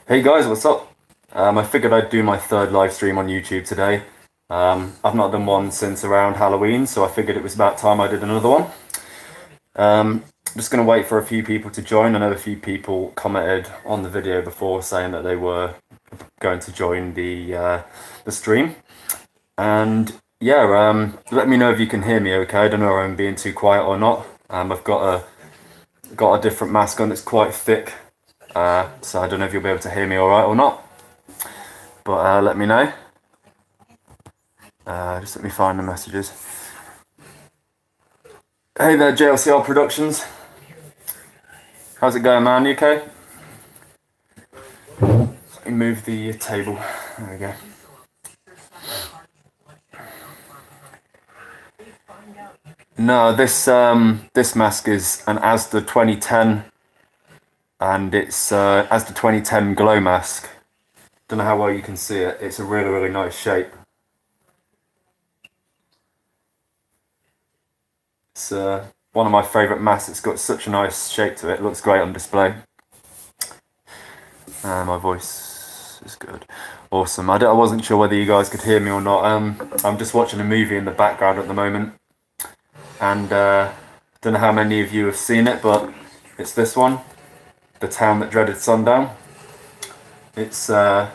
Hey guys, what's up? I figured I'd do my third live stream on YouTube today. I've not done one since around Halloween, so I figured it was about time I did another one. Just gonna wait for a few people to join. I know a few people commented on the video before saying that they were going to join the stream. And yeah, let me know if you can hear me okay. I don't know if I'm being too quiet or not. I've got a different mask on that's quite thick. So I don't know if you'll be able to hear me all right or not, but let me know. Just let me find the messages. Hey there, JLCR Productions. How's it going, man? You okay? Let me move the table. There we go. No, this mask is an Asda 2010, and it's Asda 2010 glow mask. Don't know how well you can see it. It's a really nice shape. It's one of my favourite masks. It's got such a nice shape to it. It looks great on display. My voice is good. Awesome. I wasn't sure whether you guys could hear me or not. I'm just watching a movie in the background at the moment. And don't know how many of you have seen it, but it's this one, The Town That Dreaded Sundown. It's a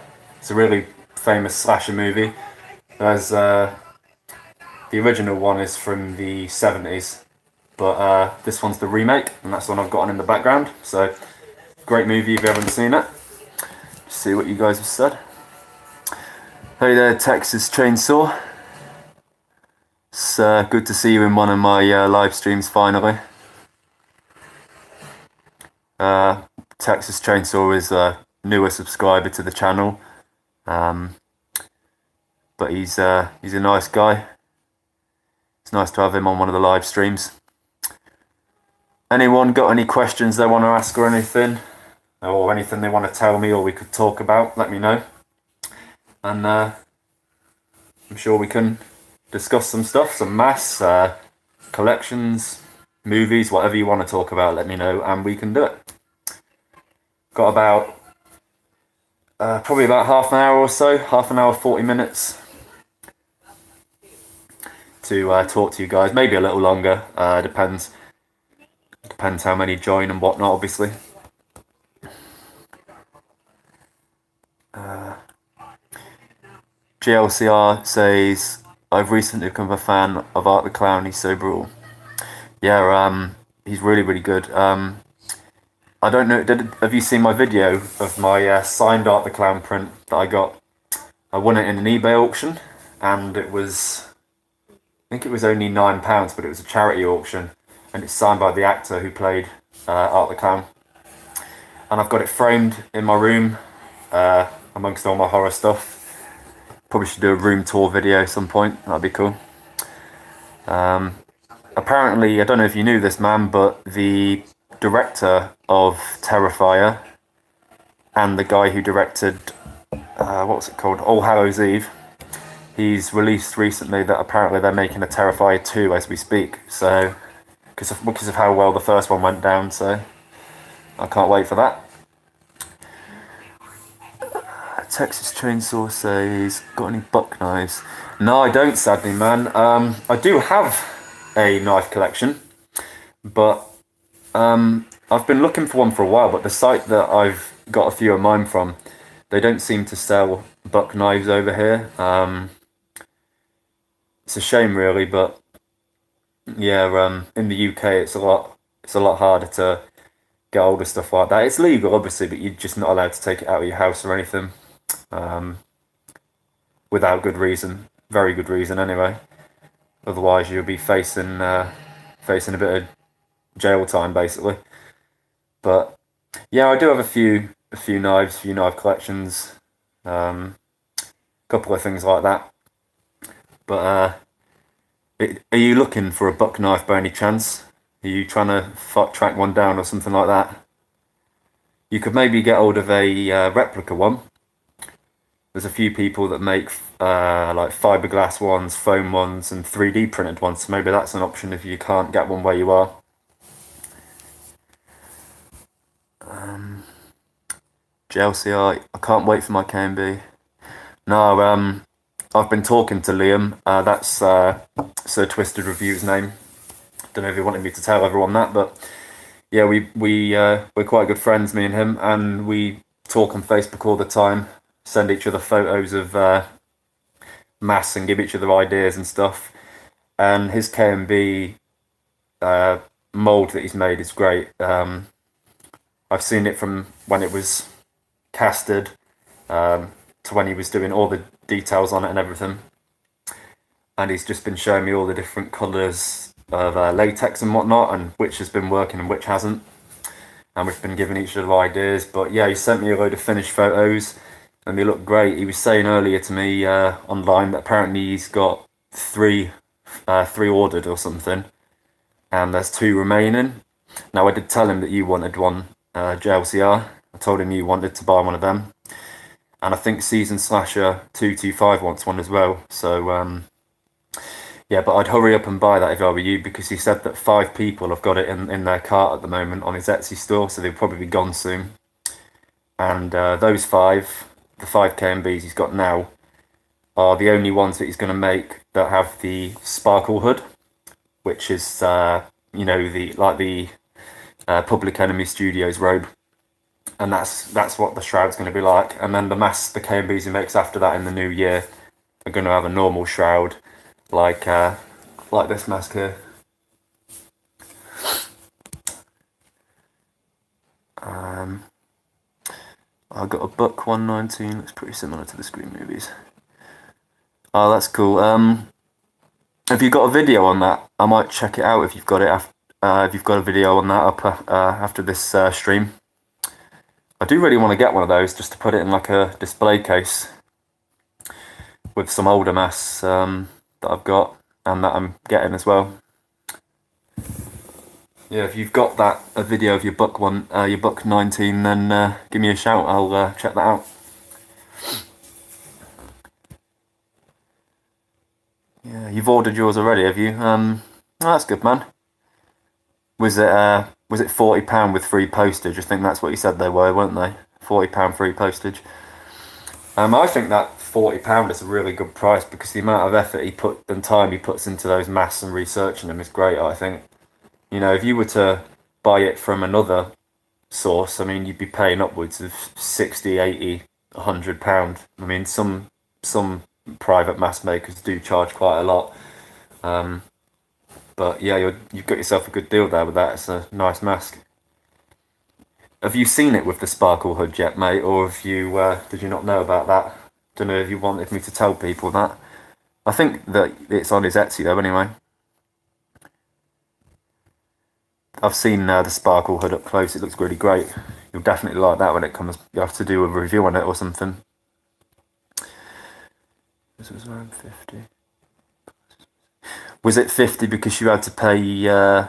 really famous slasher movie. There's the original one is from the 70s, but this one's the remake, and that's the one I've got on in the background. So great movie if you haven't seen it. Just see what you guys have said. Hey there, Texas Chainsaw. It's good to see you in one of my live streams finally. Texas Chainsaw is a newer subscriber to the channel, but he's a nice guy. It's nice to have him on one of the live streams. Anyone got any questions they want to ask or anything they want to tell me or we could talk about, let me know. And I'm sure we can discuss some stuff, some maths, collections, movies, whatever you want to talk about, let me know and we can do it. Got about, probably about half an hour or so, half an hour, 40 minutes to talk to you guys. Maybe a little longer, depends how many join and whatnot, obviously. GLCR says, I've recently become a fan of Art the Clown, he's so brutal. Yeah, he's really good. I don't know, have you seen my video of my signed Art the Clown print that I got? I won it in an eBay auction, and it was, I think it was only £9, but it was a charity auction, and it's signed by the actor who played Art the Clown. And I've got it framed in my room, amongst all my horror stuff. Probably should do a room tour video at some point, that'd be cool. Apparently, I don't know if you knew this, man, but the director of Terrifier and the guy who directed, what was it called, All Hallows Eve, he's released recently that apparently they're making a Terrifier 2 as we speak, so because of how well the first one went down, so I can't wait for that. Texas Chainsaw says, got any buck knives? No, I don't, sadly, man. I do have a knife collection, but I've been looking for one for a while, but the site that I've got a few of mine from, they don't seem to sell buck knives over here. It's a shame, really, but yeah, in the UK it's a lot harder to get hold of stuff like that. It's legal, obviously, but you're just not allowed to take it out of your house or anything, without good reason, very good reason anyway. Otherwise you'll be facing a bit of jail time, basically. But yeah, I do have a few knives, few knife collections, couple of things like that. But are you looking for a buck knife by any chance? Are you trying to track one down or something like that? You could maybe get hold of a replica one. There's a few people that make like fiberglass ones, foam ones, and 3D printed ones, so maybe that's an option if you can't get one where you are. JLCI. I can't wait for my KMB. No, I've been talking to Liam. That's Sir Twisted Review's name. Don't know if he wanted me to tell everyone that, but yeah, we're quite good friends, me and him, and we talk on Facebook all the time. Send each other photos of mass and give each other ideas and stuff. And his KMB mold that he's made is great. I've seen it from when it was casted to when he was doing all the details on it and everything. And he's just been showing me all the different colours of latex and whatnot, and which has been working and which hasn't. And we've been giving each other ideas. But yeah, he sent me a load of finished photos and they look great. He was saying earlier to me online that apparently he's got three ordered or something, and there's 2 remaining. Now, I did tell him that you wanted one, JLCR. I told him you wanted to buy one of them. And I think Season Slasher 225 wants one as well. So, yeah, but I'd hurry up and buy that if I were you, because he said that 5 people have got it in their cart at the moment on his Etsy store, so they'll probably be gone soon. And those 5, the 5 KMBs he's got now, are the only ones that he's going to make that have the sparkle hood, which is, the Public Enemy Studios robe. And that's what the shroud's going to be like. And then the KMBs he makes after that in the new year are going to have a normal shroud, like this mask here. I got a Buck 119. Looks pretty similar to the Scream movies. Oh, that's cool. Have you got a video on that? I might check it out if you've got it. If you've got a video on that up after this stream. I do really want to get one of those just to put it in like a display case with some older masks that I've got and that I'm getting as well. Yeah, if you've got a video of your Buck 19, then give me a shout. I'll check that out. Yeah, you've ordered yours already, have you? Oh, that's good, man. Was it £40 with free postage? I think that's what you said they were, weren't they? £40 free postage. I think that £40 is a really good price because the amount of effort and time he puts into those masks and researching them is great, I think. You know, if you were to buy it from another source, I mean, you'd be paying upwards of 60, 80, £100. I mean, some private mask makers do charge quite a lot. But yeah, you've got yourself a good deal there with that. It's a nice mask. Have you seen it with the sparkle hood yet, mate? Or have you did you not know about that? Don't know if you wanted me to tell people that. I think that it's on his Etsy though, anyway. I've seen the sparkle hood up close. It looks really great. You'll definitely like that when it comes. You have to do a review on it or something. This was around 50. Was it 50 because you had to pay £10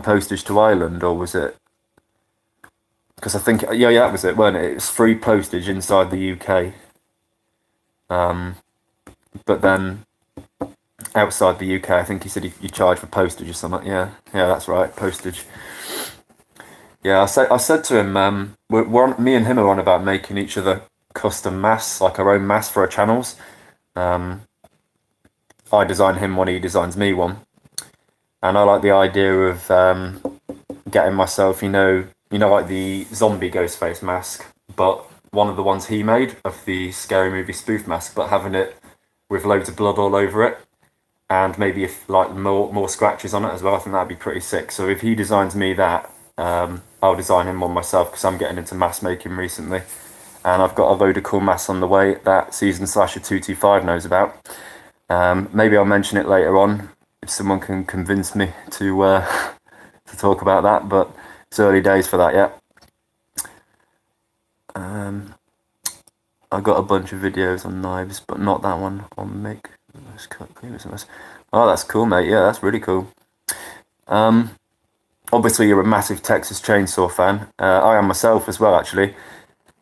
postage to Ireland, or was it? Because I think that was it, weren't it? It was free postage inside the UK. But then outside the UK, I think he said you charge for postage or something. Yeah, that's right, postage. Yeah, I said to him, me and him are on about making each other custom masks, like our own masks for our channels. I design him one, he designs me one, and I like the idea of getting myself, like the zombie Ghostface mask, but one of the ones he made of the Scary Movie spoof mask, but having it with loads of blood all over it, and maybe more scratches on it as well. I think that'd be pretty sick. So if he designs me that, I'll design him one myself because I'm getting into mask making recently, and I've got a load of cool masks on the way that Season Slasher 225 knows about. Maybe I'll mention it later on if someone can convince me to talk about that, but it's early days for that yet. I got a bunch of videos on knives, but not that one on make. Oh, that's cool, mate. Yeah, that's really cool. Obviously, you're a massive Texas Chainsaw fan. I am myself as well, actually.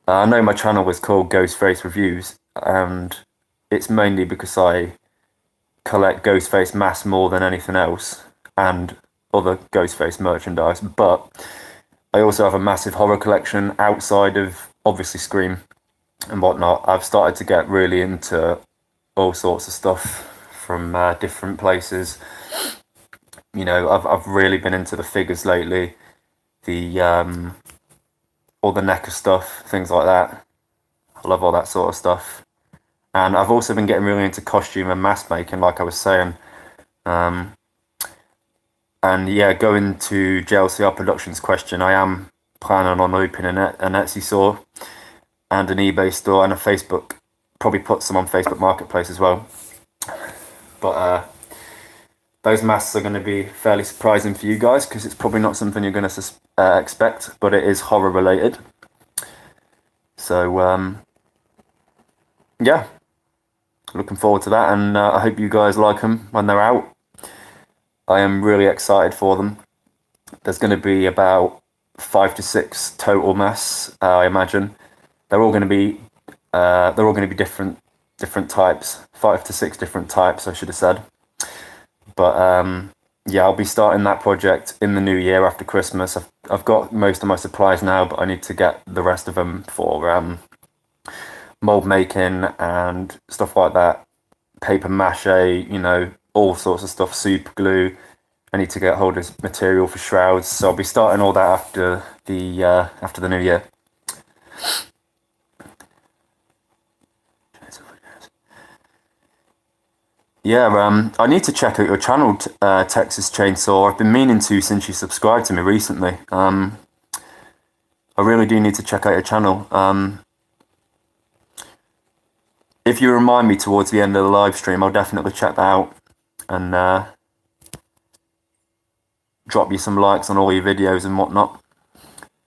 I know my channel was called Ghostface Reviews, and it's mainly because I collect Ghostface masks more than anything else, and other Ghostface merchandise. But I also have a massive horror collection outside of obviously Scream and whatnot. I've started to get really into all sorts of stuff from different places. You know, I've really been into the figures lately, the all the NECA stuff, things like that. I love all that sort of stuff. And I've also been getting really into costume and mask making, like I was saying. And yeah, going to JLCR Productions question, I am planning on opening an Etsy store and an eBay store and a Facebook. Probably put some on Facebook Marketplace as well. But those masks are going to be fairly surprising for you guys because it's probably not something you're going to expect, but it is horror related. So yeah, looking forward to that, and I hope you guys like them when they're out. I am really excited for them. There's going to be about 5 to 6 total masks, I imagine. They're all going to be different types, 5 to 6 different types, I should have said. But yeah, I'll be starting that project in the new year after Christmas. I've got most of my supplies now, but I need to get the rest of them for mold making and stuff like that. Paper mache, you know, all sorts of stuff, super glue. I need to get hold of material for shrouds, so I'll be starting all that after the new year. Yeah, I need to check out your channel, Texas Chainsaw. I've been meaning to since you subscribed to me recently. I really do need to check out your channel. If you remind me towards the end of the live stream, I'll definitely check that out and drop you some likes on all your videos and whatnot.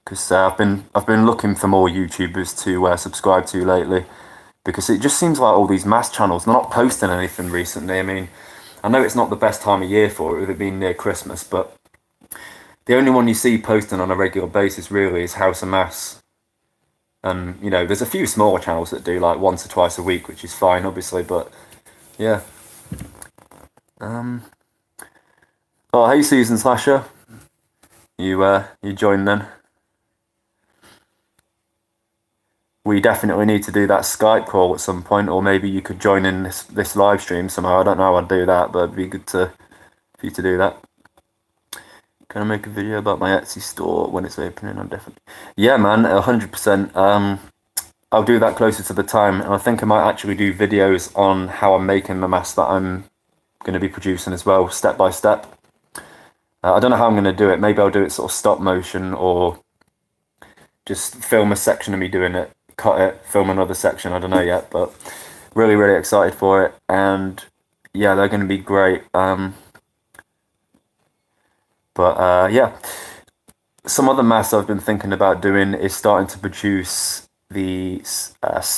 Because I've been looking for more YouTubers to subscribe to lately. Because it just seems like all these mass channels, they're not posting anything recently. I mean, I know it's not the best time of year for it, with it being near Christmas, but the only one you see posting on a regular basis really is House of Mass. And, you know, there's a few smaller channels that do like once or twice a week, which is fine, obviously, but yeah. Oh, hey, Susan Slasher. You joined then. We definitely need to do that Skype call at some point, or maybe you could join in this live stream somehow. I don't know how I'd do that, but it'd be good for you to do that. Can I make a video about my Etsy store when it's opening? I'm definitely... Yeah, man, 100%. I'll do that closer to the time, and I think I might actually do videos on how I'm making the mask that I'm going to be producing as well, step by step. I don't know how I'm going to do it. Maybe I'll do it sort of stop motion, or just film a section of me doing it, cut it, film another section. I don't know yet, but really, really excited for it. And yeah, they're going to be great. Yeah, some other masks I've been thinking about doing is starting to produce the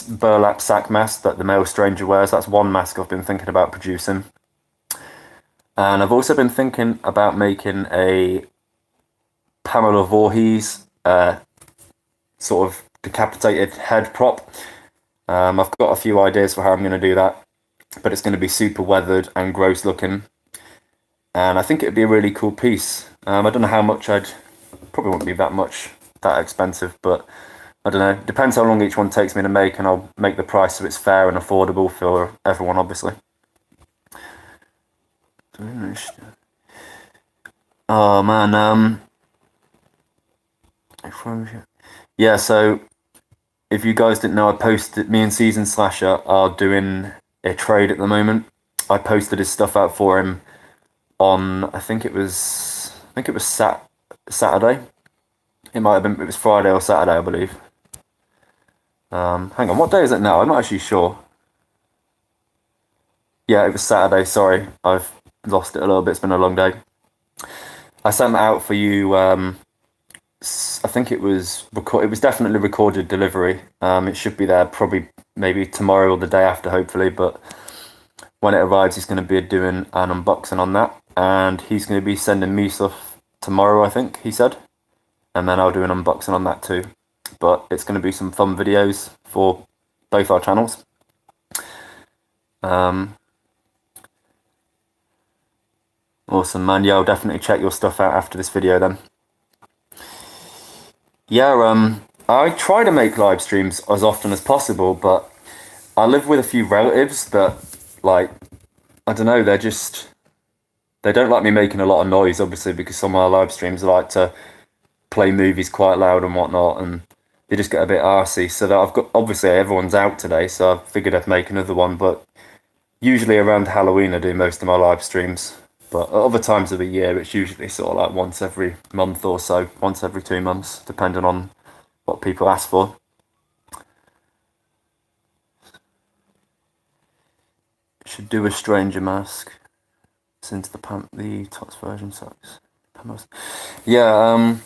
burlap sack mask that the male stranger wears. That's one mask I've been thinking about producing. And I've also been thinking about making a Pamela Voorhees sort of decapitated head prop. I've got a few ideas for how I'm going to do that, but it's going to be super weathered and gross looking. And I think it'd be a really cool piece. I don't know how much probably won't be that expensive, but I don't know. Depends how long each one takes me to make, and I'll make the price so it's fair and affordable for everyone, obviously. Oh man, yeah, so if you guys didn't know, I posted, me and Season Slasher are doing a trade at the moment. I posted his stuff out for him on, I think it was Saturday. It was Friday or Saturday, I believe. Hang on, what day is it now? I'm not actually sure. Yeah, it was Saturday, sorry. I've lost it a little bit, it's been a long day. I sent that out for you, I think it was definitely recorded delivery. It should be there probably maybe tomorrow or the day after, hopefully, but when it arrives, he's going to be doing an unboxing on that, and he's going to be sending me stuff tomorrow, I think he said, and then I'll do an unboxing on that too. But it's going to be some fun videos for both our channels. Awesome, man. Yeah, I'll definitely check your stuff out after this video then. Yeah, I try to make live streams as often as possible, but I live with a few relatives that, like, I don't know, they don't like me making a lot of noise, obviously, because some of my live streams I like to play movies quite loud and whatnot, and they just get a bit arsey. So that I've got, obviously, everyone's out today, so I figured I'd make another one, but usually around Halloween I do most of my live streams. But at other times of the year, it's usually sort of like once every month or so, once every 2 months, depending on what people ask for. Should do a stranger mask since the Tots version sucks. Yeah,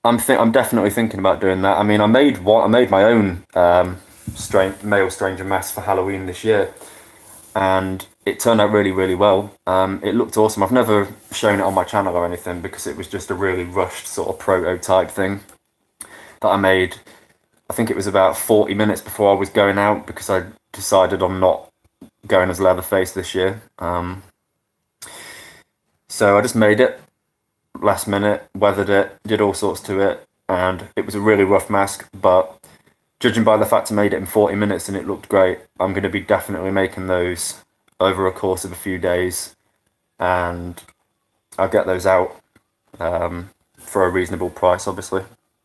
I'm definitely thinking about doing that. I mean, I made my own male stranger mask for Halloween this year, and it turned out really, really well. It looked awesome. I've never shown it on my channel or anything because it was just a really rushed sort of prototype thing that I made. I think it was about 40 minutes before I was going out because I decided on not going as Leatherface this year. So I just made it last minute, weathered it, did all sorts to it, and it was a really rough mask, but judging by the fact I made it in 40 minutes and it looked great, I'm going to be definitely making those over a course of a few days, and I'll get those out for a reasonable price, obviously,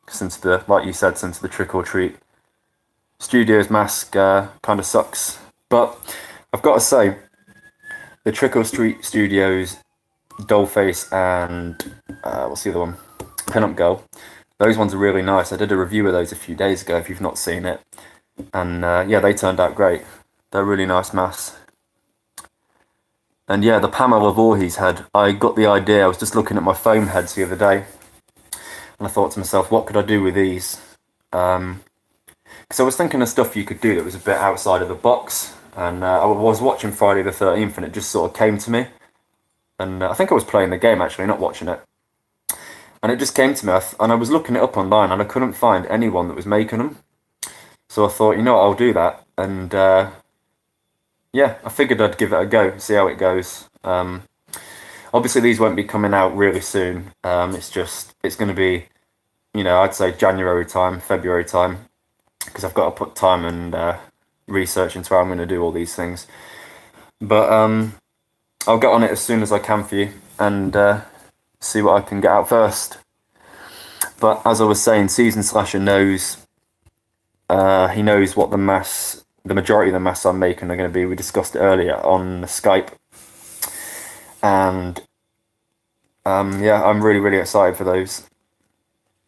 since like you said, since the Trick or Treat Studios mask kind of sucks. But I've got to say, the Trick or Treat Studios Dollface and what's the other one? Pinup Girl. Those ones are really nice. I did a review of those a few days ago if you've not seen it. And yeah, they turned out great. They're really nice masks. And yeah, the Pamela Voorhees head, I got the idea. I was just looking at my foam heads the other day. And I thought to myself, what could I do with these? Because I was thinking of stuff you could do that was a bit outside of the box. And I was watching Friday the 13th and it just sort of came to me. And I think I was playing the game actually, not watching it. And it just came to me, and I was looking it up online, and I couldn't find anyone that was making them. So I thought, you know what, I'll do that. And yeah, I figured I'd give it a go, see how it goes. Obviously, these won't be coming out really soon. It's going to be, I'd say January time, February time, because I've got to put time and research into how I'm going to do all these things. But I'll get on it as soon as I can for you and see what I can get out first. But as I was saying, Season Slasher knows he knows what the majority of the masks I'm making are going to be. We discussed it earlier on Skype, and yeah, I'm really, really excited for those.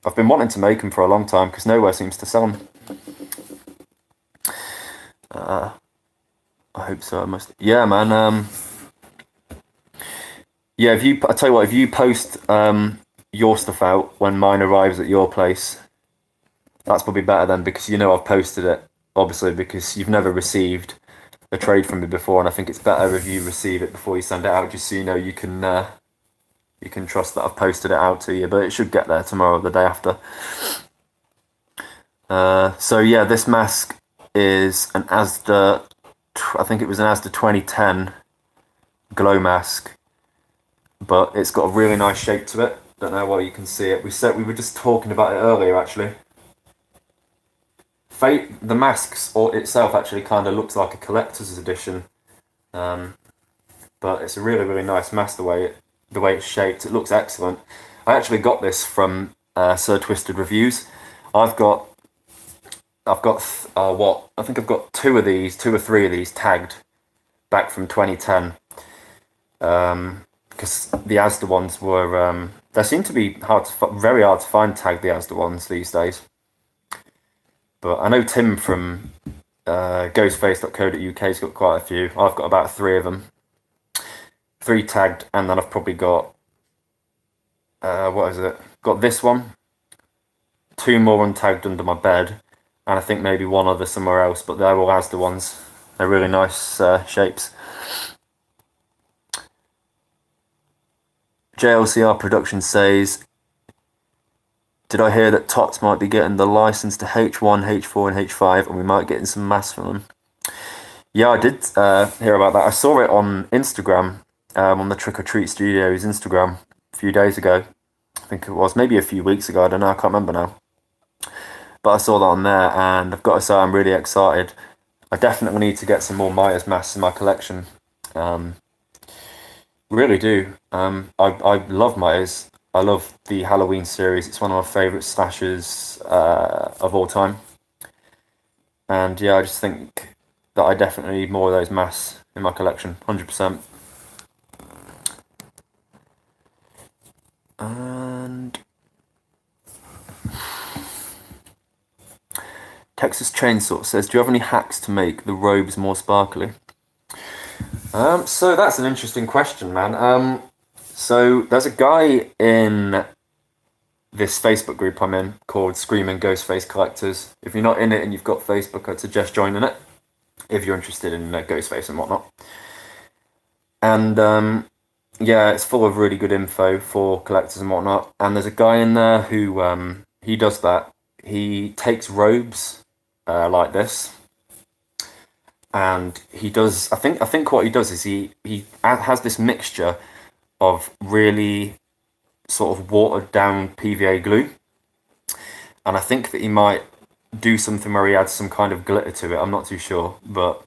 I've been wanting to make them for a long time because nowhere seems to sell them. I hope so. I must. Yeah, man. Yeah, I tell you what, if you post your stuff out when mine arrives at your place, that's probably better then, because I've posted it, obviously, because you've never received a trade from me before, and I think it's better if you receive it before you send it out, just so you can trust that I've posted it out to you. But it should get there tomorrow or the day after. So yeah, this mask is an Asda, I think it was an Asda 2010 glow mask. But it's got a really nice shape to it. Don't know whether you can see it. We were just talking about it earlier, actually. The masks itself actually kind of looks like a collector's edition, but it's a really, really nice mask the way it's shaped. It looks excellent. I actually got this from Sir Twisted Reviews. I've got what I think I've got two or three of these tagged back from 2010. Because the Asda ones were, they seem to be very hard to find tagged, the Asda ones these days. But I know Tim from ghostface.co.uk's got quite a few. I've got about 3 of them. 3 tagged, and then I've probably got, got this one, 2 more untagged under my bed, and I think maybe 1 other somewhere else, but they're all Asda ones. They're really nice shapes. JLCR Production says, did I hear that Tots might be getting the license to H1, H4 and H5 and we might get in some masks from them? Yeah, I did hear about that. I saw it on Instagram, on the Trick or Treat Studios Instagram a few days ago. think it was, maybe a few weeks ago, I don't know, I can't remember now. But I saw that on there, and I've got to say I'm really excited. I definitely need to get some more Myers masks in my collection. Really do. I love Myers. I love the Halloween series. It's one of my favourite slashers of all time. And yeah, I just think that I definitely need more of those masks in my collection, 100%. And Texas Chainsaw says, do you have any hacks to make the robes more sparkly? So that's an interesting question, man. So there's a guy in this Facebook group I'm in called Screaming Ghostface Collectors. If you're not in it and you've got Facebook, I'd suggest joining it if you're interested in Ghostface and whatnot. And yeah, it's full of really good info for collectors and whatnot. And there's a guy in there who he does that. He takes robes like this, and he does. I think what he does is he has this mixture of really sort of watered down PVA glue, and I think that he might do something where he adds some kind of glitter to it. I'm not too sure, but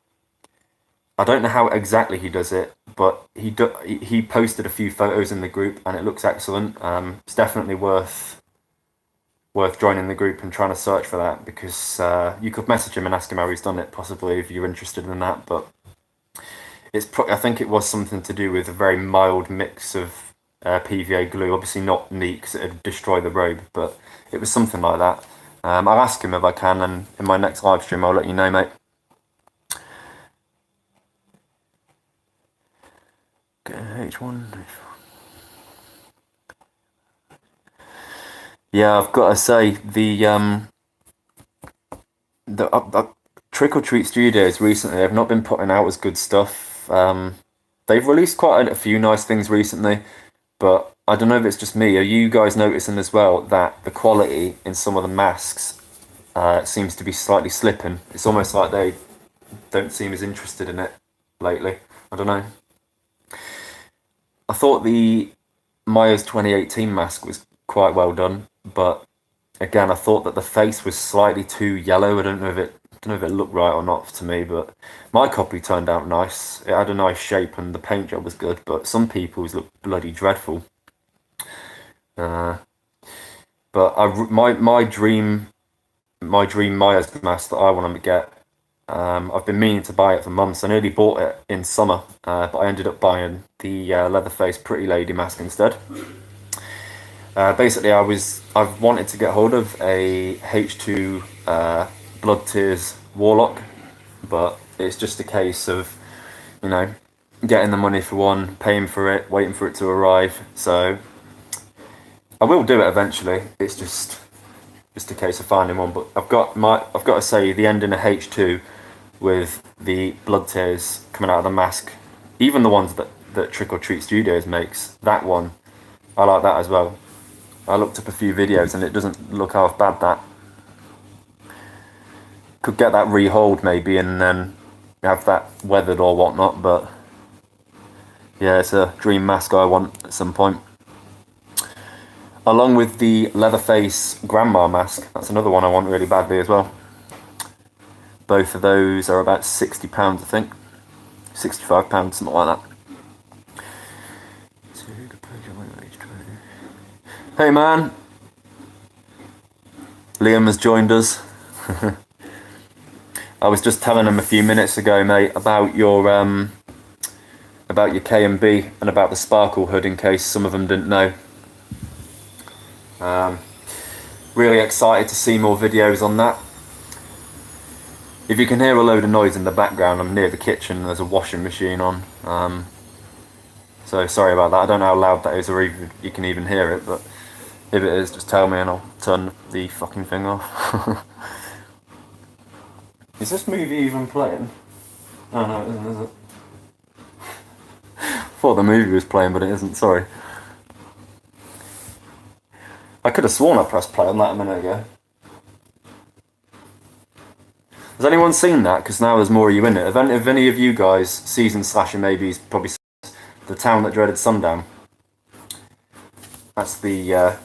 I don't know how exactly he does it. But he posted a few photos in the group, and it looks excellent. It's definitely worth joining the group and trying to search for that, because you could message him and ask him how he's done it, possibly, if you're interested in that. But I think it was something to do with a very mild mix of PVA glue. Obviously not neat, because it'd destroy the robe, but it was something like that. I'll ask him if I can, and in my next live stream I'll let you know, mate. Okay, H1. Yeah, I've got to say the Trick or Treat Studios recently, they've not been putting out as good stuff. They've released quite a few nice things recently, but I don't know if it's just me. Are you guys noticing as well that the quality in some of the masks seems to be slightly slipping? It's almost like they don't seem as interested in it lately. I don't know. I thought the Myers 2018 mask was quite well done, but again, I thought that the face was slightly too yellow. I don't know if it looked right or not to me, but my copy turned out nice. It had a nice shape and the paint job was good, but some people's looked bloody dreadful. But my dream Myers mask that I want to get, I've been meaning to buy it for months. I nearly bought it in summer, but I ended up buying the Leatherface Pretty Lady mask instead. Basically, I've wanted to get hold of a H2 Blood Tears Warlock, but it's just a case of, getting the money for one, paying for it, waiting for it to arrive. So I will do it eventually. It's just a case of finding one. But I've got to say, the ending of H2 with the Blood Tears coming out of the mask, even the ones that Trick or Treat Studios makes, that one, I like that as well. I looked up a few videos and it doesn't look half bad. That could get that reholed maybe, and then have that weathered or whatnot. But yeah, it's a dream mask I want at some point. Along with the Leatherface Grandma mask, that's another one I want really badly as well. Both of those are about £60, I think. £65, something like that. Hey man, Liam has joined us. I was just telling him a few minutes ago, mate, about your K&B and about the sparkle hood, in case some of them didn't know. Really excited to see more videos on that. If you can hear a load of noise in the background, I'm near the kitchen. There's a washing machine on. So sorry about that. I don't know how loud that is, or if you can even hear it, but if it is, just tell me and I'll turn the fucking thing off. Is this movie even playing? Oh no, it isn't, is it? I thought the movie was playing, but it isn't, sorry. I could have sworn I pressed play on that a minute ago. Has anyone seen that? Because now there's more of you in it. If any of you guys, seasoned slasher maybe, probably The Town That Dreaded Sundown. That's the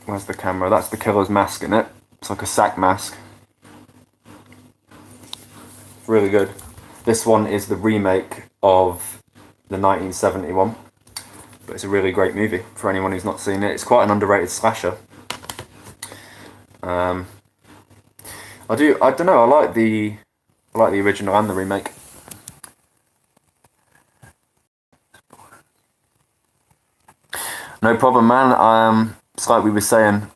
Where's the camera? That's the killer's mask in it. It's like a sack mask. Really good. This one is the remake of the 1971, but it's a really great movie for anyone who's not seen it. It's quite an underrated slasher. I don't know. I like the original and the remake. No problem, man. It's like we were saying,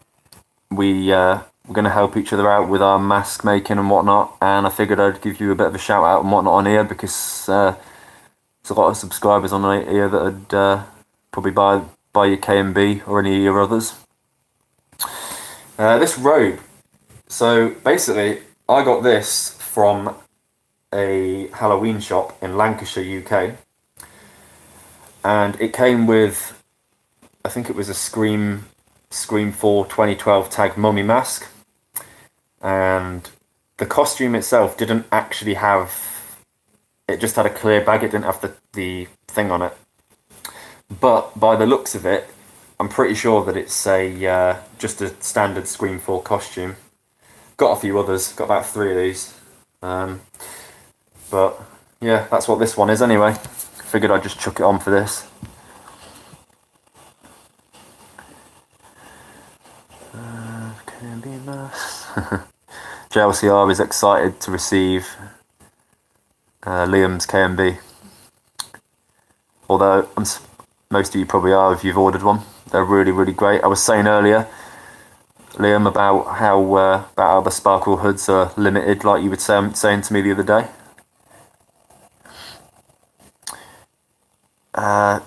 we're going to help each other out with our mask making and whatnot, and I figured I'd give you a bit of a shout out and whatnot on here, because there's a lot of subscribers on here that would probably buy your KMB or any of your others. This robe. So basically, I got this from a Halloween shop in Lancashire, UK, and it came with, I think it was a Scream 4 2012 tag mummy mask, and the costume itself didn't actually have, it just had a clear bag, it didn't have the thing on it, but by the looks of it, I'm pretty sure that it's just a standard Scream 4 costume. Got a few others, got about 3 of these, but yeah, that's what this one is anyway. Figured I'd just chuck it on for this. JLCR is excited to receive Liam's KMB. Although most of you probably are if you've ordered one. They're really, really great. I was saying earlier, Liam, about how the sparkle hoods are limited, like you were saying to me the other day.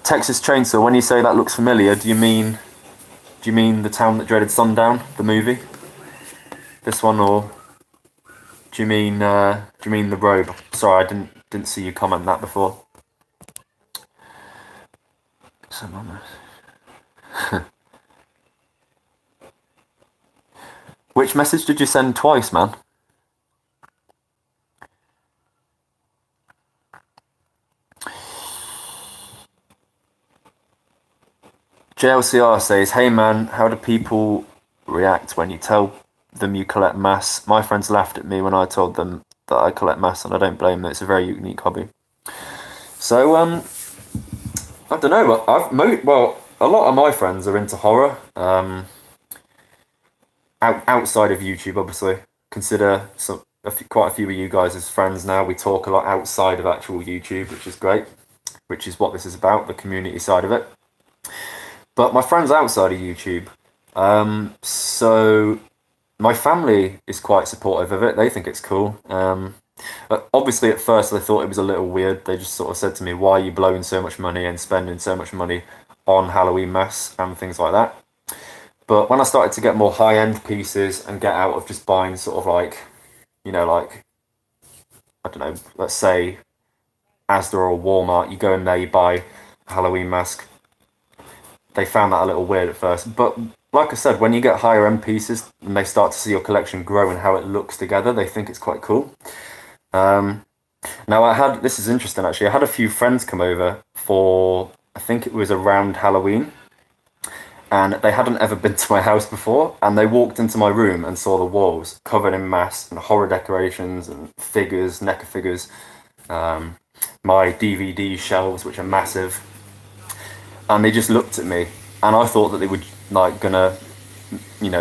Texas Chainsaw. When you say that looks familiar, do you mean The Town That Dreaded Sundown, the movie? This one, or do you mean the robe? Sorry, I didn't see you comment that before. Which message did you send twice, man? JLCR says, "Hey man, how do people react when you tell them you collect mass? My friends laughed at me when I told them that I collect mass, and I don't blame them. It's a very unique hobby." So, I don't know. A lot of my friends are into horror. Outside of YouTube, obviously. Consider quite a few of you guys as friends now. We talk a lot outside of actual YouTube, which is great. Which is what this is about, the community side of it. But my friends outside of YouTube, so my family is quite supportive of it. They think it's cool. Obviously, at first, they thought it was a little weird. They just sort of said to me, "Why are you blowing so much money and spending so much money on Halloween masks and things like that?" But when I started to get more high-end pieces and get out of just buying sort of like, I don't know, let's say Asda or Walmart, you go in there, you buy a Halloween mask. They found that a little weird at first. But like I said, when you get higher end pieces and they start to see your collection grow and how it looks together, they think it's quite cool. Now, this is interesting actually, I had a few friends come over for, I think it was around Halloween, and they hadn't ever been to my house before, and they walked into my room and saw the walls covered in masks and horror decorations and figures, NECA figures, my DVD shelves, which are massive, and they just looked at me, and I thought that they were gonna,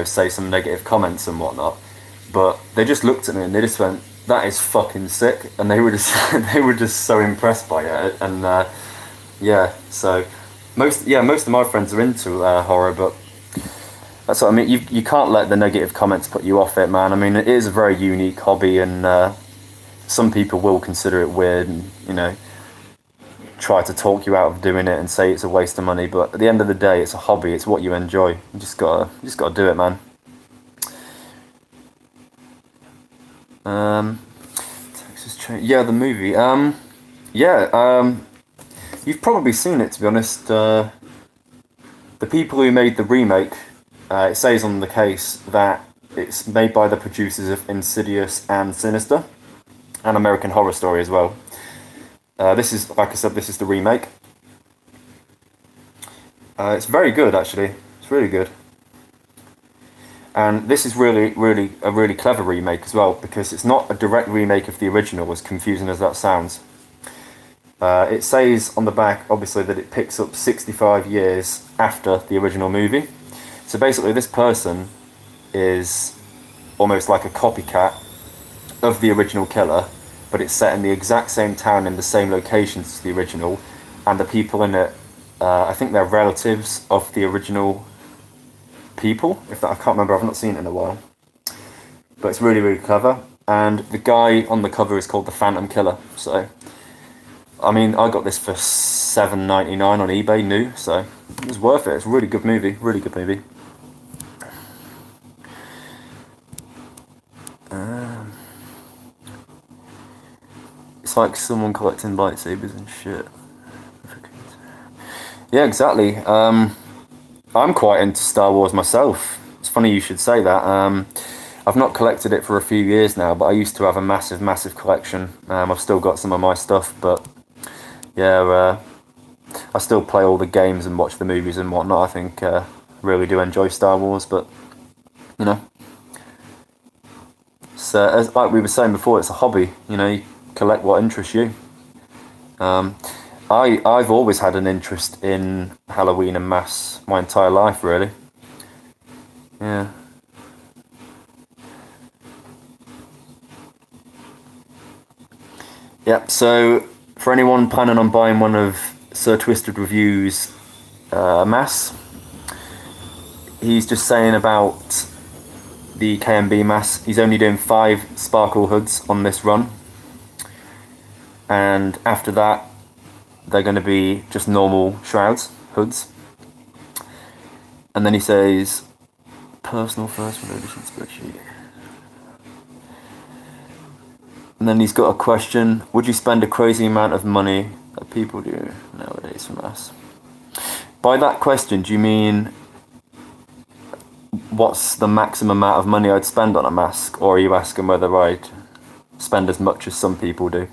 say some negative comments and whatnot, but they just looked at me and they just went, "That is fucking sick," and they were just so impressed by it, and so most of my friends are into horror, but that's what I mean. You can't let the negative comments put you off it, man. I mean, it is a very unique hobby, and some people will consider it weird, and try to talk you out of doing it and say it's a waste of money. But at the end of the day, it's a hobby. It's what you enjoy. You just gotta do it, man. Texas Chain. Yeah, the movie. You've probably seen it, to be honest. The people who made the remake, it says on the case that it's made by the producers of Insidious and Sinister, and American Horror Story as well. This is, like I said, this is the remake. It's very good, actually. It's really good. And this is really a really clever remake as well, because it's not a direct remake of the original, as confusing as that sounds. It says on the back, obviously, that it picks up 65 years after the original movie. So basically, this person is almost like a copycat of the original killer, but it's set in the exact same town in the same locations as the original, and the people in it, I think they're relatives of the original people. I can't remember, I've not seen it in a while. But it's really clever, and the guy on the cover is called the Phantom Killer. So, I mean, I got this for $7.99 on eBay new, so it was worth it. It's a really good movie, really good movie. It's like someone collecting lightsabers and shit. Yeah, exactly. I'm quite into Star Wars myself. It's funny you should say that. I've not collected it for a few years now, but I used to have a massive collection. I've still got some of my stuff, but yeah, I still play all the games and watch the movies and whatnot. I think really do enjoy Star Wars, but you know, so as like we were saying before, it's a hobby. You know, you collect what interests you. I've always had an interest in Halloween and mass my entire life, really. Yeah. Yep, so for anyone planning on buying one of Sir Twisted Review's mass, he's just saying about the KMB mass, he's only doing 5 sparkle hoods on this run, and after that they're going to be just normal shrouds, hoods. And then he says, personal first edition spreadsheet. And then he's got a question, would you spend a crazy amount of money that people do nowadays for mass? By that question, do you mean what's the maximum amount of money I'd spend on a mask? Or are you asking whether I'd spend as much as some people do?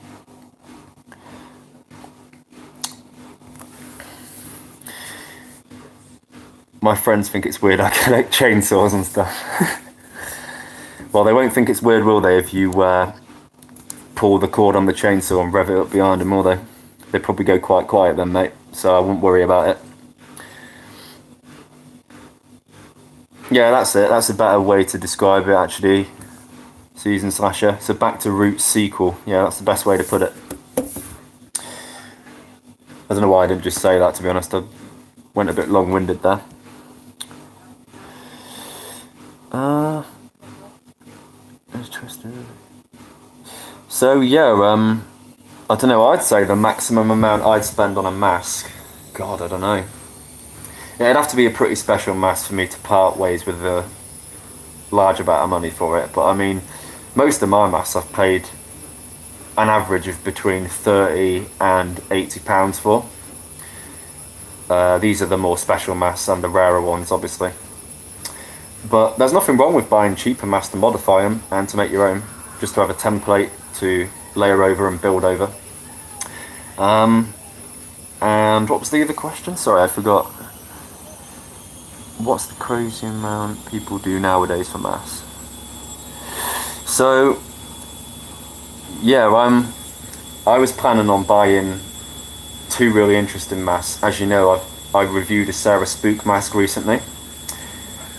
My friends think it's weird I collect chainsaws and stuff. Well, they won't think it's weird, will they, if you pull the cord on the chainsaw and rev it up behind them, will they? They'd probably go quite quiet then, mate, so I wouldn't worry about it. Yeah, that's it. That's a better way to describe it, actually. Season slasher. It's a Back to Roots sequel. Yeah, that's the best way to put it. I don't know why I didn't just say that, to be honest. I went a bit long-winded there. So yeah, I don't know, I'd say the maximum amount I'd spend on a mask, God, I don't know. Yeah, it'd have to be a pretty special mask for me to part ways with a large amount of money for it, but I mean, most of my masks I've paid an average of between £30 and £80 for. These are the more special masks and the rarer ones, obviously. But there's nothing wrong with buying cheaper masks to modify them and to make your own, just to have a template to layer over and build over. And what was the other question? Sorry, I forgot. What's the crazy amount people do nowadays for masks? So, yeah, I was planning on buying 2 really interesting masks. As you know, I reviewed a Sarah Spook mask recently,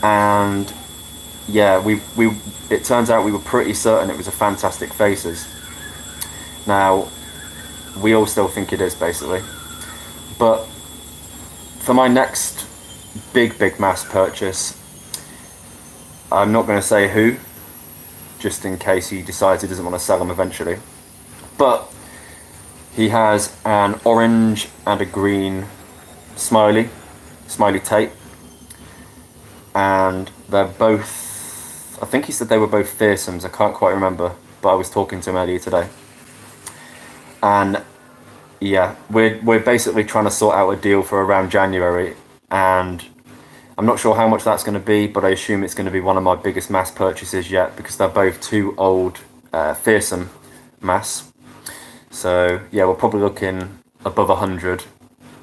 and yeah, it turns out we were pretty certain it was a Fantastic Faces. Now, we all still think it is, basically. But for my next big mass purchase, I'm not going to say who, just in case he decides he doesn't want to sell them eventually. But he has an orange and a green smiley tape, and they're both, I think he said they were both fearsomes, I can't quite remember, but I was talking to him earlier today. And yeah, we're basically trying to sort out a deal for around January, and I'm not sure how much that's going to be, but I assume it's going to be one of my biggest mass purchases yet, because they're both 2 old fearsome mass. So yeah, we're probably looking above 100,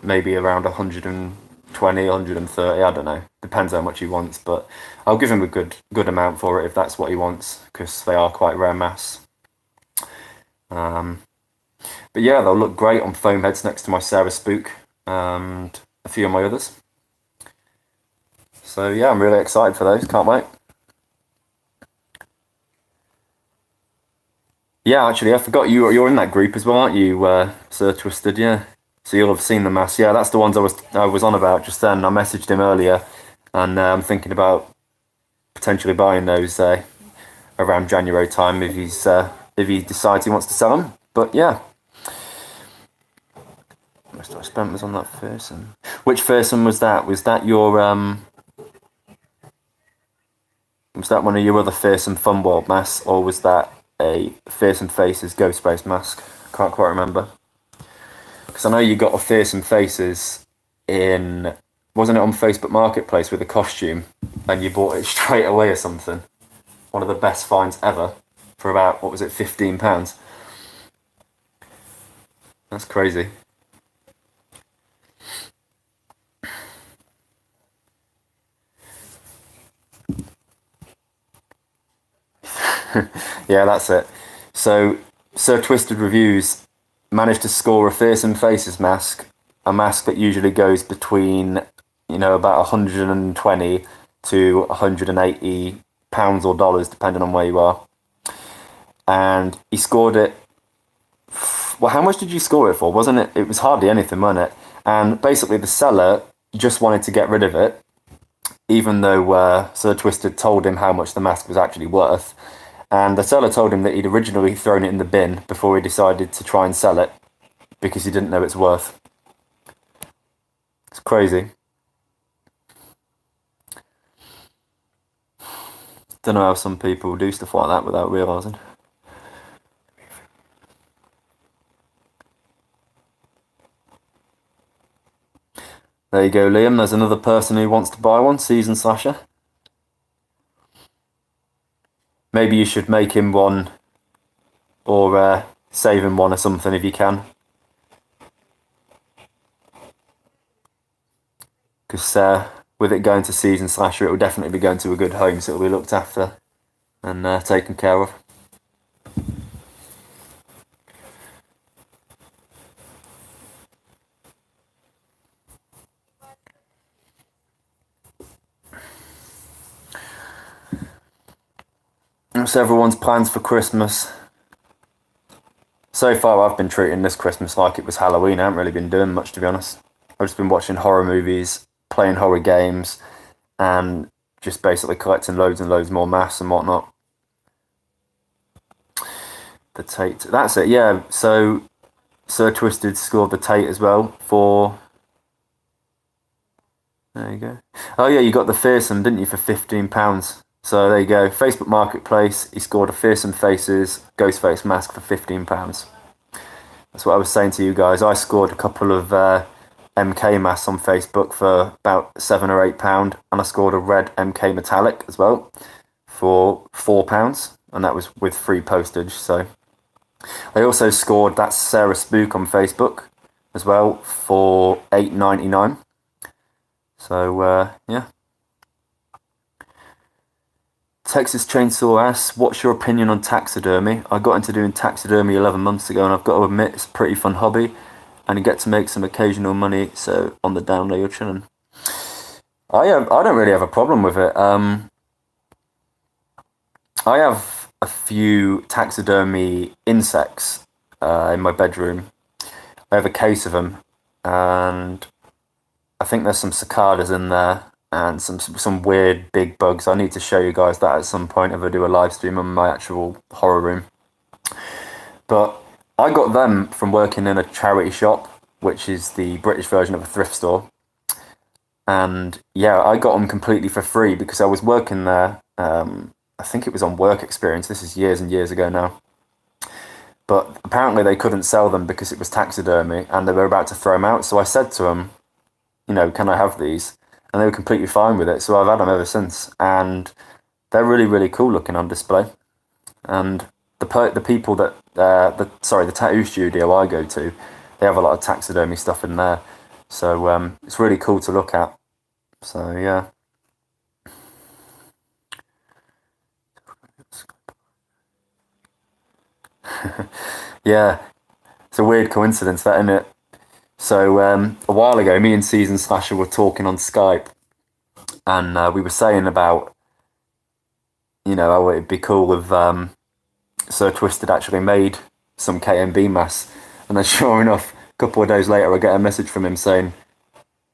maybe around 120, 120, 130, I don't know. Depends how much he wants, but I'll give him a good amount for it if that's what he wants, because they are quite rare mass. But yeah, they'll look great on foam heads next to my Sarah Spook and a few of my others. So yeah, I'm really excited for those, can't wait. Yeah, actually, I forgot you're in that group as well, aren't you, Sir Twisted? Yeah. So you'll have seen the mass. Yeah, that's the ones I was on about just then. I messaged him earlier, and I'm thinking about potentially buying those around January time if he decides he wants to sell them. But yeah, most I spent was on that fearsome. Which fearsome was that? Was that your Was that one of your other fearsome Fun World masks, or was that a Fearsome Faces Ghostface mask? Can't quite remember. Because I know you got a Fearsome Faces in, wasn't it on Facebook Marketplace with a costume, and you bought it straight away or something? One of the best finds ever for about, what was it, £15? That's crazy. Yeah, that's it. So Sir Twisted Reviews managed to score a Fearsome Faces mask, a mask that usually goes between, about 120 to 180 pounds or dollars, depending on where you are. And he scored it. Well, how much did you score it for? Wasn't it? It was hardly anything, wasn't it? And basically, the seller just wanted to get rid of it, even though Sir Twisted told him how much the mask was actually worth. And the seller told him that he'd originally thrown it in the bin before he decided to try and sell it, because he didn't know its worth. It's crazy. Don't know how some people do stuff like that without realising. There you go, Liam. There's another person who wants to buy one, Season Slasher. Maybe you should make him one, or save him one or something if you can. Because with it going to Season Slasher, it will definitely be going to a good home, so it'll be looked after and taken care of. What's everyone's plans for Christmas? So far, I've been treating this Christmas like it was Halloween. I haven't really been doing much, to be honest. I've just been watching horror movies, playing horror games, and just basically collecting loads and loads more masks and whatnot. The Tate. That's it, yeah. So Sir Twisted scored the Tate as well for... There you go. Oh yeah, you got the Fearsome, didn't you, for £15? So there you go. Facebook Marketplace, he scored a Fearsome Faces Ghostface mask for £15. That's what I was saying to you guys. I scored a couple of MK masks on Facebook for about £7 or £8, and I scored a red MK metallic as well for £4, and that was with free postage. So I also scored that Sarah Spook on Facebook as well for $8.99. So yeah. Texas Chainsaw asks, what's your opinion on taxidermy? I got into doing taxidermy 11 months ago, and I've got to admit it's a pretty fun hobby, and you get to make some occasional money, so on the down low you're chilling. I don't really have a problem with it. I have a few taxidermy insects in my bedroom. I have a case of them, and I think there's some cicadas in there, and some weird big bugs. I need to show you guys that at some point if I do a live stream on my actual horror room. But I got them from working in a charity shop, which is the British version of a thrift store. And yeah, I got them completely for free because I was working there. I think it was on work experience. This is years and years ago now. But apparently they couldn't sell them because it was taxidermy and they were about to throw them out. So I said to them, can I have these? And they were completely fine with it, so I've had them ever since. And they're really, really cool looking on display. And the people that the tattoo studio I go to, they have a lot of taxidermy stuff in there. So it's really cool to look at. So yeah. Yeah, it's a weird coincidence, that, isn't it? So a while ago, me and Season Slasher were talking on Skype, and we were saying about, how it'd be cool if Sir Twisted actually made some KMB masks. And then sure enough, a couple of days later, I get a message from him saying,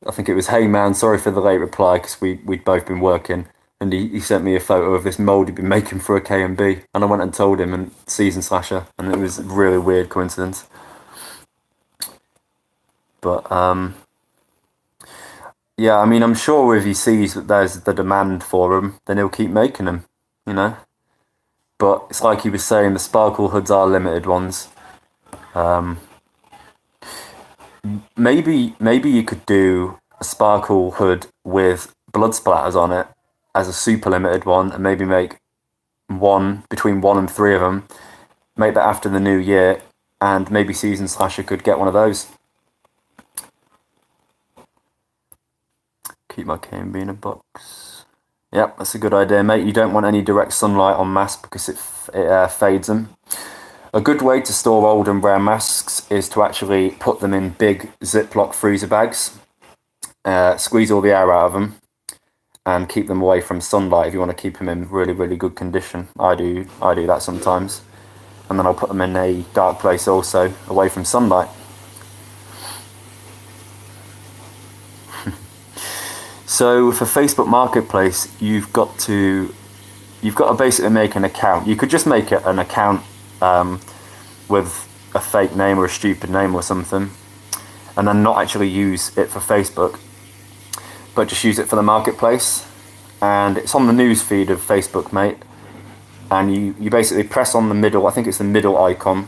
I think it was, "Hey man, sorry for the late reply," because we'd both been working. And he sent me a photo of this mould he'd been making for a KMB. And I went and told him, and Season Slasher. And it was a really weird coincidence. But yeah, I mean, I'm sure if he sees that there's the demand for them, then he'll keep making them, But it's like he was saying, the sparkle hoods are limited ones. Maybe you could do a sparkle hood with blood splatters on it as a super limited one, and maybe make between 1 and 3 of them. Make that after the new year, and maybe Season Slasher could get one of those. Keep my KMB in a box. Yep, that's a good idea, mate. You don't want any direct sunlight on masks because it fades them. A good way to store old and rare masks is to actually put them in big Ziploc freezer bags, squeeze all the air out of them, and keep them away from sunlight if you want to keep them in really, really good condition. I do that sometimes. And then I'll put them in a dark place also, away from sunlight. So for Facebook Marketplace, you've got to basically make an account. You could just make an account with a fake name or a stupid name or something, and then not actually use it for Facebook, but just use it for the marketplace. And it's on the news feed of Facebook, mate. And you basically press on the middle, I think it's the middle icon,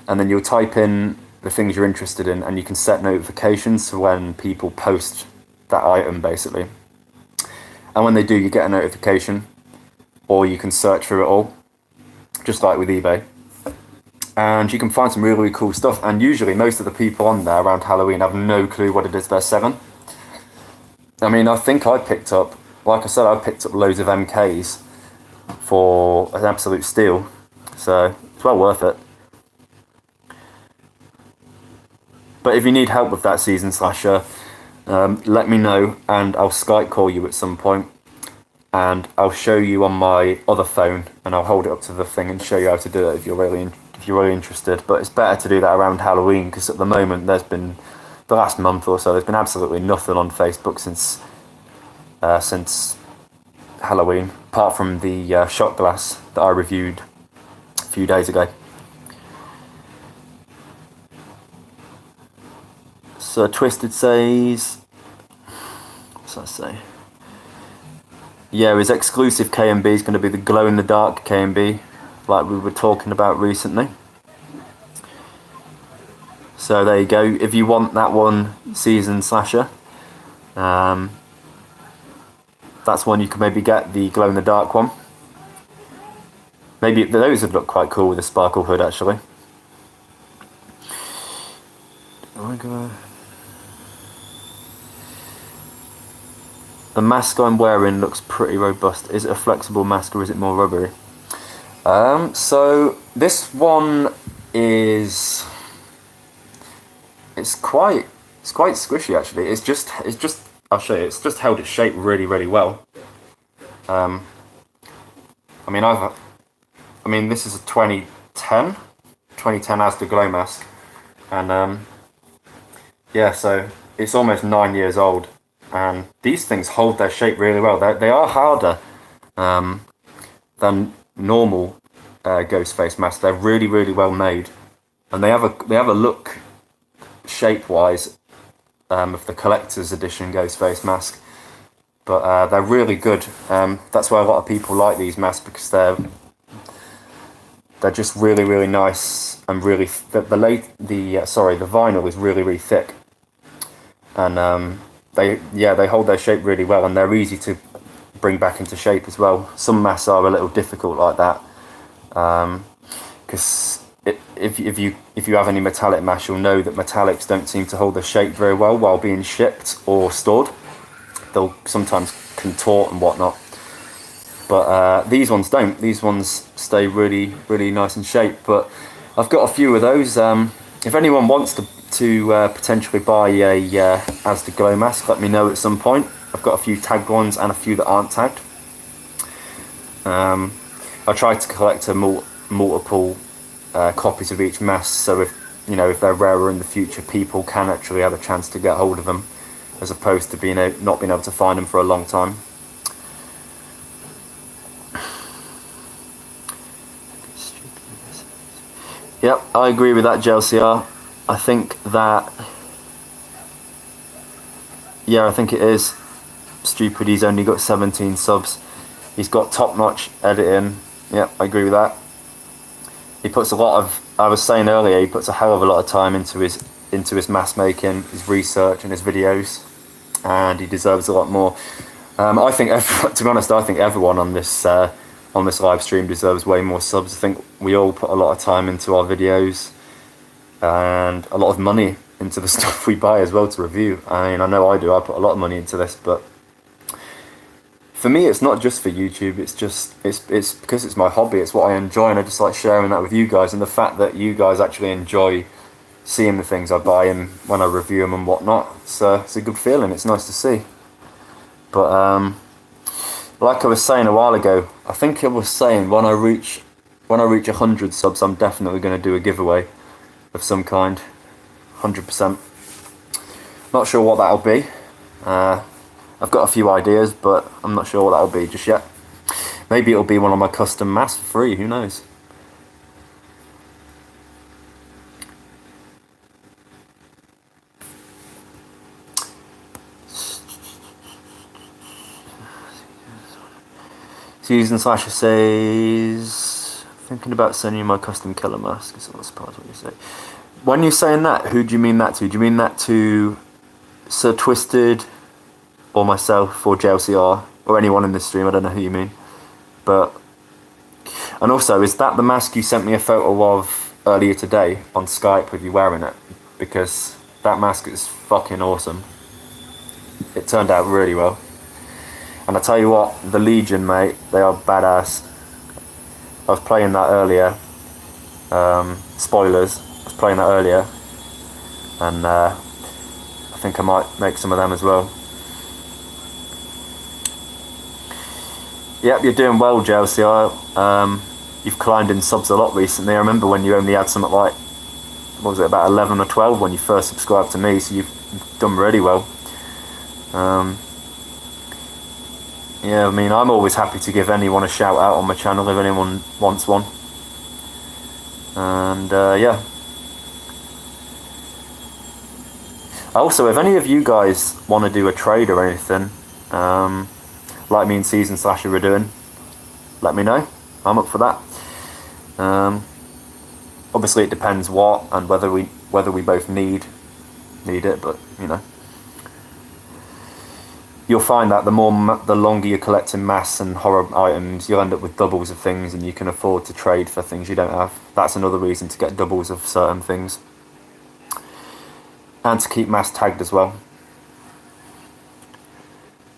and then you'll type in the things you're interested in, and you can set notifications for when people post that item, basically. And when they do, you get a notification, or you can search for it all, just like with eBay. And you can find some really, really cool stuff. And usually most of the people on there around Halloween have no clue what it is they're selling. I mean, I think I picked up, like I said, I picked up loads of MKs for an absolute steal. So it's well worth it. But if you need help with that, Season Slasher, let me know, and I'll Skype call you at some point, and I'll show you on my other phone, and I'll hold it up to the thing and show you how to do it if you're really interested. But it's better to do that around Halloween, because at the moment the last month or so, there's been absolutely nothing on Facebook since Halloween, apart from the shot glass that I reviewed a few days ago. So Twisted says, what's that say? Yeah, his exclusive KMB is going to be the glow-in-the-dark KMB, like we were talking about recently. So there you go. If you want that one, Season Slasher, that's one you can maybe get, the glow-in-the-dark one. Maybe those would look quite cool with a sparkle hood, actually. The mask I'm wearing looks pretty robust. Is it a flexible mask or is it more rubbery? So this one is, it's quite squishy actually. It's just I'll show you. It's just held its shape really, really well. I mean this is a 2010 Asda Glow mask, and yeah, so it's almost 9 years old. And these things hold their shape really well. They are harder than normal ghost face masks. They're really, really well made, and they have a look shape wise of the collector's edition ghost face mask. But they're really good. That's why a lot of people like these masks, because they're just really, really nice, and really the vinyl is really, really thick, and they hold their shape really well, and they're easy to bring back into shape as well. Some masks are a little difficult like that, because if you have any metallic mass, you'll know that metallics don't seem to hold their shape very well while being shipped or stored. They'll sometimes contort and whatnot, but these ones don't. These ones stay really nice in shape. But I've got a few of those. If anyone wants to potentially buy a Asda glow mask, let me know at some point. I've got a few tagged ones and a few that aren't tagged. I try to collect multiple copies of each mask, so if they're rarer in the future, people can actually have a chance to get hold of them, as opposed to not being able to find them for a long time. Yep, I agree with that, JLCR. I think that, yeah, I think it is stupid he's only got 17 subs. He's got top-notch editing. Yep, I agree with that. He puts a lot of, I was saying earlier, he puts a hell of a lot of time into his mask making, his research and his videos, and he deserves a lot more. I think, to be honest, I think everyone on this live stream deserves way more subs. I think we all put a lot of time into our videos and a lot of money into the stuff we buy as well to review. I mean, I know I do. I put a lot of money into this, but for me, it's not just for YouTube. It's because it's my hobby. It's what I enjoy, and I just like sharing that with you guys. And the fact that you guys actually enjoy seeing the things I buy and when I review them and whatnot, it's a good feeling. It's nice to see. But like I was saying a while ago, I think I was saying when I reach 100 subs, I'm definitely going to do a giveaway of some kind, 100%. Not sure what that'll be. I've got a few ideas, but I'm not sure what that'll be just yet. Maybe it'll be one of my custom masks for free, who knows. Susan Slasher says, thinking about sending you my custom killer mask. It's not surprised what you say. When you're saying that, who do you mean that to? Do you mean that to Sir Twisted, or myself, or JLCR, or anyone in this stream? I don't know who you mean. But, and also, is that the mask you sent me a photo of earlier today on Skype with you wearing it? Because that mask is fucking awesome. It turned out really well. And I tell you what, the Legion, mate, they are badass. I was playing that earlier. Spoilers. I was playing that earlier. And I think I might make some of them as well. Yep, you're doing well, JLCR. You've climbed in subs a lot recently. I remember when you only had something like, what was it, about 11 or 12 when you first subscribed to me, so you've done really well. Yeah, I mean, I'm always happy to give anyone a shout out on my channel if anyone wants one. And yeah. Also, if any of you guys want to do a trade or anything, like me and Season Slasher were doing, let me know. I'm up for that. Obviously, it depends what and whether we both need it, but you know. You'll find that the longer you're collecting mass and horror items, you'll end up with doubles of things, and you can afford to trade for things you don't have. That's another reason to get doubles of certain things. And to keep mass tagged as well.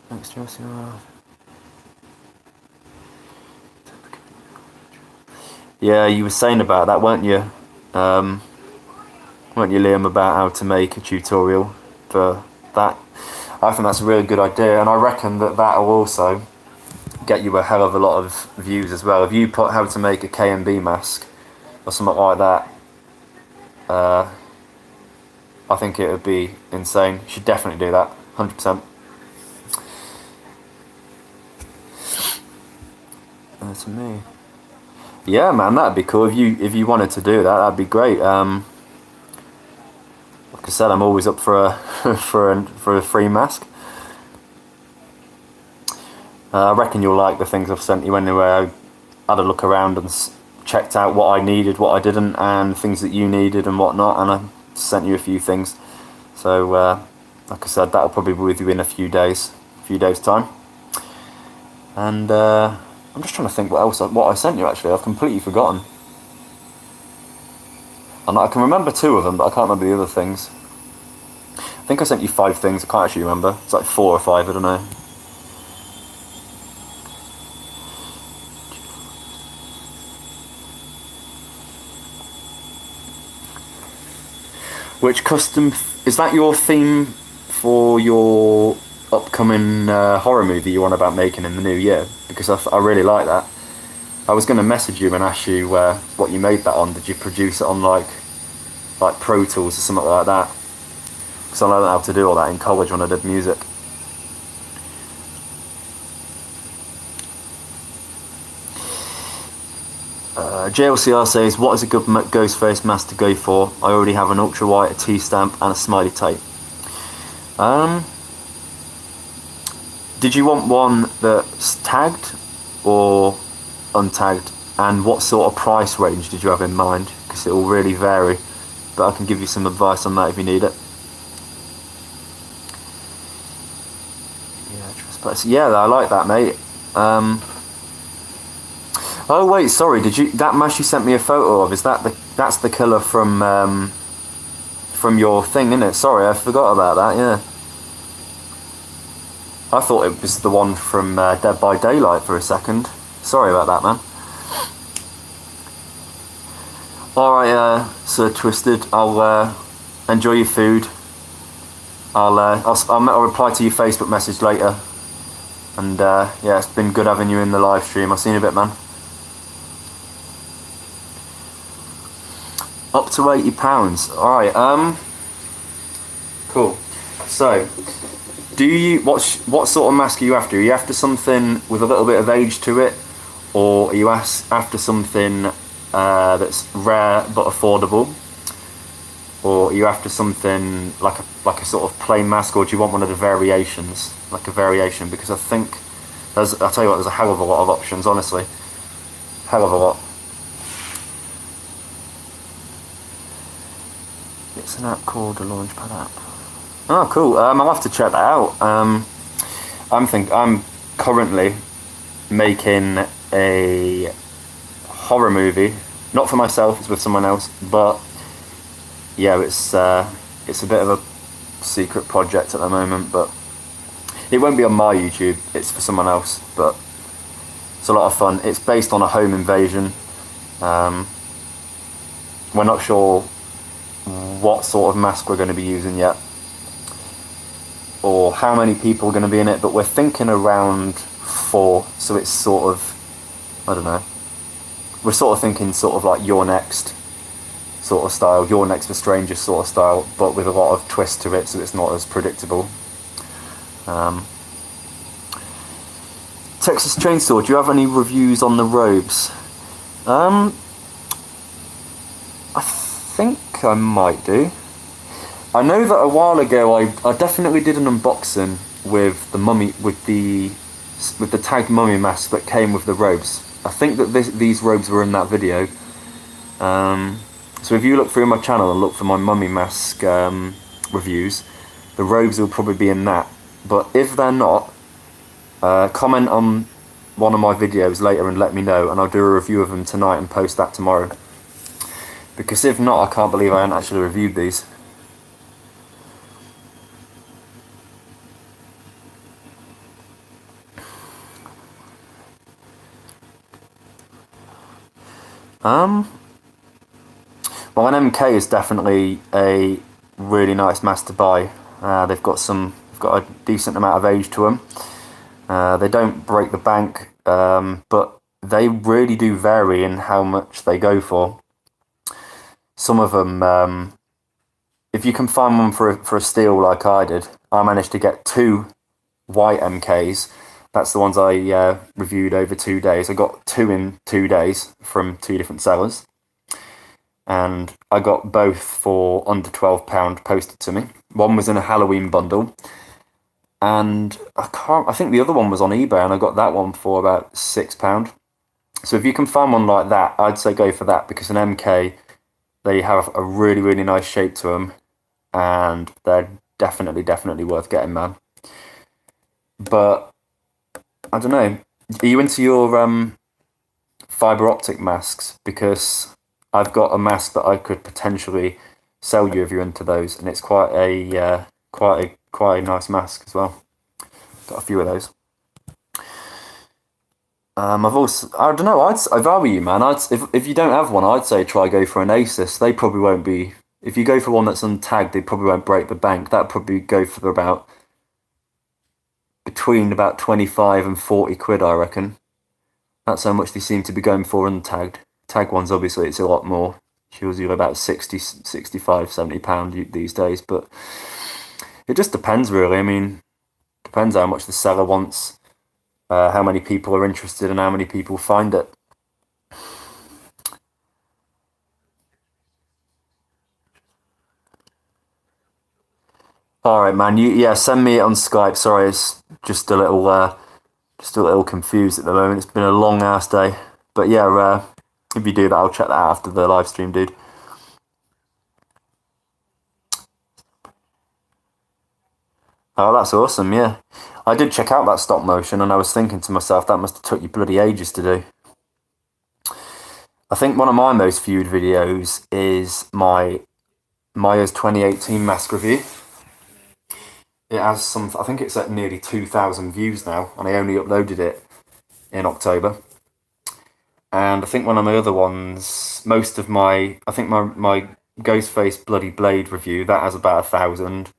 Thanks, Jesse. Yeah, you were saying about that, weren't you? Weren't you, Liam, about how to make a tutorial for that? I think that's a really good idea, and I reckon that will also get you a hell of a lot of views as well. If you put how to make a K&B mask or something like that, I think it would be insane. You should definitely do that, 100%. To me. Yeah, man, that'd be cool. If you wanted to do that, that'd be great. Like I said, I'm always up for a for a free mask. I reckon you'll like the things I've sent you anyway. I had a look around and checked out what I needed, what I didn't, and things that you needed and whatnot, and I sent you a few things. So, like I said, that'll probably be with you in a few days time. And I'm just trying to think what I sent you. Actually, I've completely forgotten. And I can remember 2 of them, but I can't remember the other things. I think I sent you 5 things. I can't actually remember. It's like 4 or 5. I don't know. Which custom is that? Your theme for your upcoming horror movie you want about making in the new year? Because I really like that. I was going to message you and ask you what you made that on. Did you produce it on like Pro Tools or something like that? Because I learned how to do all that in college when I did music. JLCR says, what is a good Ghostface mask to go for? I already have an ultra white, a T-stamp and a smiley tape. Did you want one that's tagged or untagged? And what sort of price range did you have in mind? Because it will really vary, but I can give you some advice on that if you need it. Yeah, trespass. Yeah, I like that, mate. Oh wait, sorry. That mask you sent me a photo of? Is that's the killer from your thing, isn't it? Sorry, I forgot about that. Yeah, I thought it was the one from Dead by Daylight for a second. Sorry about that, man. All right, Sir Twisted. I'll enjoy your food. I'll reply to your Facebook message later. And yeah, it's been good having you in the live stream. I'll see you in a bit, man. Up to £80. All right. Cool. So, what sort of mask are you after? Are you after something with a little bit of age to it, or are you after something that's rare but affordable, or are you after something like a sort of plain mask, or do you want one of the variations, like a variation? Because I think I'll tell you what, there's a hell of a lot of options, honestly, hell of a lot. It's an app called the Launchpad app. Oh, cool. I'll have to check that out. I'm currently making a horror movie, not for myself. It's with someone else, but yeah, it's a bit of a secret project at the moment. But it won't be on my YouTube. It's for someone else, but it's a lot of fun. It's based on a home invasion. We're not sure what sort of mask we're going to be using yet, or how many people are going to be in it, but we're thinking around 4, so it's sort of, I don't know, we're sort of thinking sort of like Your Next sort of style, Your Next for Strangers sort of style, but with a lot of twist to it, so it's not as predictable. Texas Chainsaw, do you have any reviews on the robes? I think I might do. I know that a while ago I definitely did an unboxing with the mummy, with the tagged mummy mask that came with the robes. I think that these robes were in that video. So if you look through my channel and look for my mummy mask reviews, the robes will probably be in that. But if they're not, comment on one of my videos later and let me know, and I'll do a review of them tonight and post that tomorrow. Because if not, I can't believe I haven't actually reviewed these. Well, an MK is definitely a really nice mask to buy. They've got a decent amount of age to them. They don't break the bank, but they really do vary in how much they go for. Some of them, if you can find one for a steal like I did, I managed to get 2 white MKs. That's the ones I reviewed over 2 days. I got 2 in 2 days from 2 different sellers. And I got both for under £12 posted to me. One was in a Halloween bundle. And I think the other one was on eBay, and I got that one for about £6. So if you can find one like that, I'd say go for that, because an MK, they have a really, really nice shape to them, and they're definitely worth getting, man. But I don't know. Are you into your fiber optic masks? Because I've got a mask that I could potentially sell you if you're into those, and it's quite a nice mask as well. Got a few of those. I've also, I don't know. If I were you, man, if you don't have one, I'd say try go for an Asus. They probably won't be. If you go for one that's untagged, they probably won't break the bank. That'd probably go for about between about 25 and 40 quid, I reckon. That's how much they seem to be going for untagged. Tag ones, obviously, it's a lot more. It's usually about 60, 65, 70 pound these days, but it just depends, really. I mean, depends how much the seller wants, how many people are interested, and how many people find it. All right, man. Yeah, send me it on Skype. Sorry, it's just a little confused at the moment. It's been a long ass day, but yeah, if you do that, I'll check that out after the live stream, dude. Oh, that's awesome. Yeah, I did check out that stop motion, and I was thinking to myself that must have took you bloody ages to do. I think one of my most viewed videos is my Maya's 2018 mask review. It has some, I think it's at nearly 2,000 views now, and I only uploaded it in October. And I think one of my other ones, I think my Ghostface Bloody Blade review, that has about 1,000.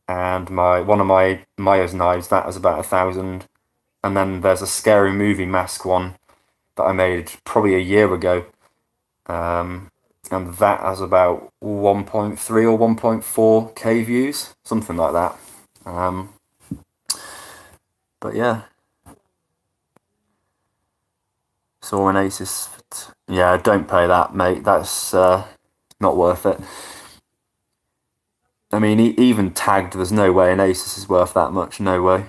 And one of my Maya's knives, that has about 1,000. And then there's a scary movie mask one that I made probably a year ago. And that has about 1.3 or 1.4k views, something like that. But yeah, saw an Asus. Yeah, don't pay that, mate. That's not worth it. I mean, even tagged, there's no way an Asus is worth that much. No way.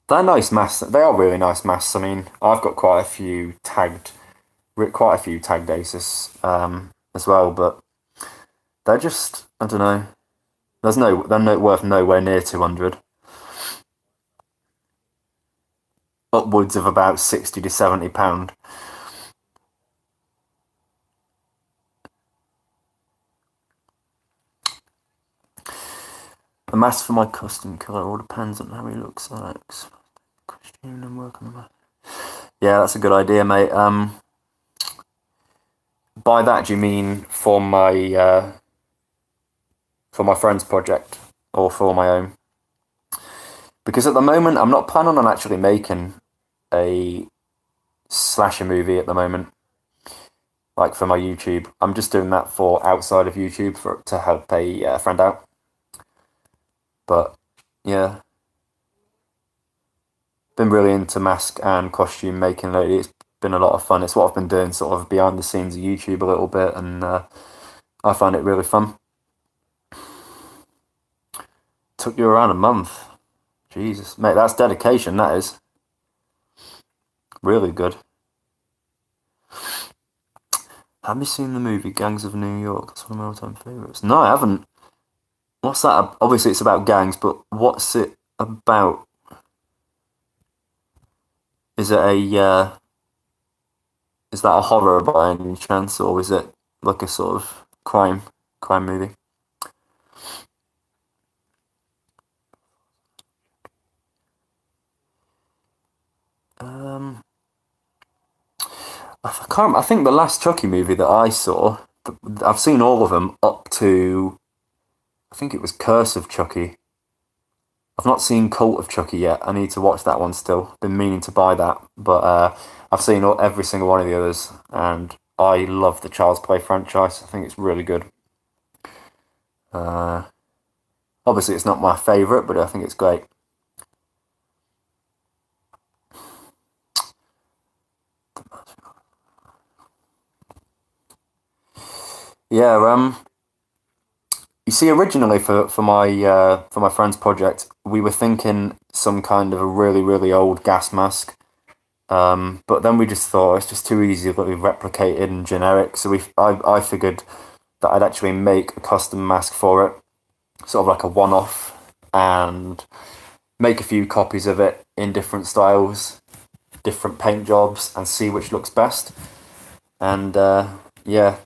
They're nice masks. They are really nice masks. I mean, I've got quite a few tagged Asus as well, but they're just, I don't know. They're no worth nowhere near 200. Upwards of about 60 to 70 pound. The mask for my custom colour all depends on how he looks like. Costume and work on the mask. Yeah, that's a good idea, mate. By that, do you mean for my friend's project or for my own? Because at the moment, I'm not planning on actually making a slasher movie at the moment, like for my YouTube. I'm just doing that for outside of YouTube to help a friend out. But yeah, been really into mask and costume making lately. It's been a lot of fun. It's what I've been doing sort of behind the scenes of YouTube a little bit, and I find it really fun. Took you around a month. Jesus, mate, that's dedication, that is. Really good. Have you seen the movie Gangs of New York? That's one of my all-time favourites. No, I haven't. What's that? Obviously, it's about gangs, but what's it about? Is it is that a horror by any chance, or is it like a sort of crime movie? I can't. I think the last Chucky movie that I saw, I've seen all of them up to, I think it was Curse of Chucky. I've not seen Cult of Chucky yet. I need to watch that one still. Been meaning to buy that, but I've seen every single one of the others, and I love the Child's Play franchise. I think it's really good. Obviously, it's not my favourite, but I think it's great. Yeah, you see, originally for my friend's project, we were thinking some kind of a really old gas mask. But then we just thought it's just too easy to be replicated and generic. So I figured that I'd actually make a custom mask for it, sort of like a one-off, and make a few copies of it in different styles, different paint jobs and see which looks best. And yeah,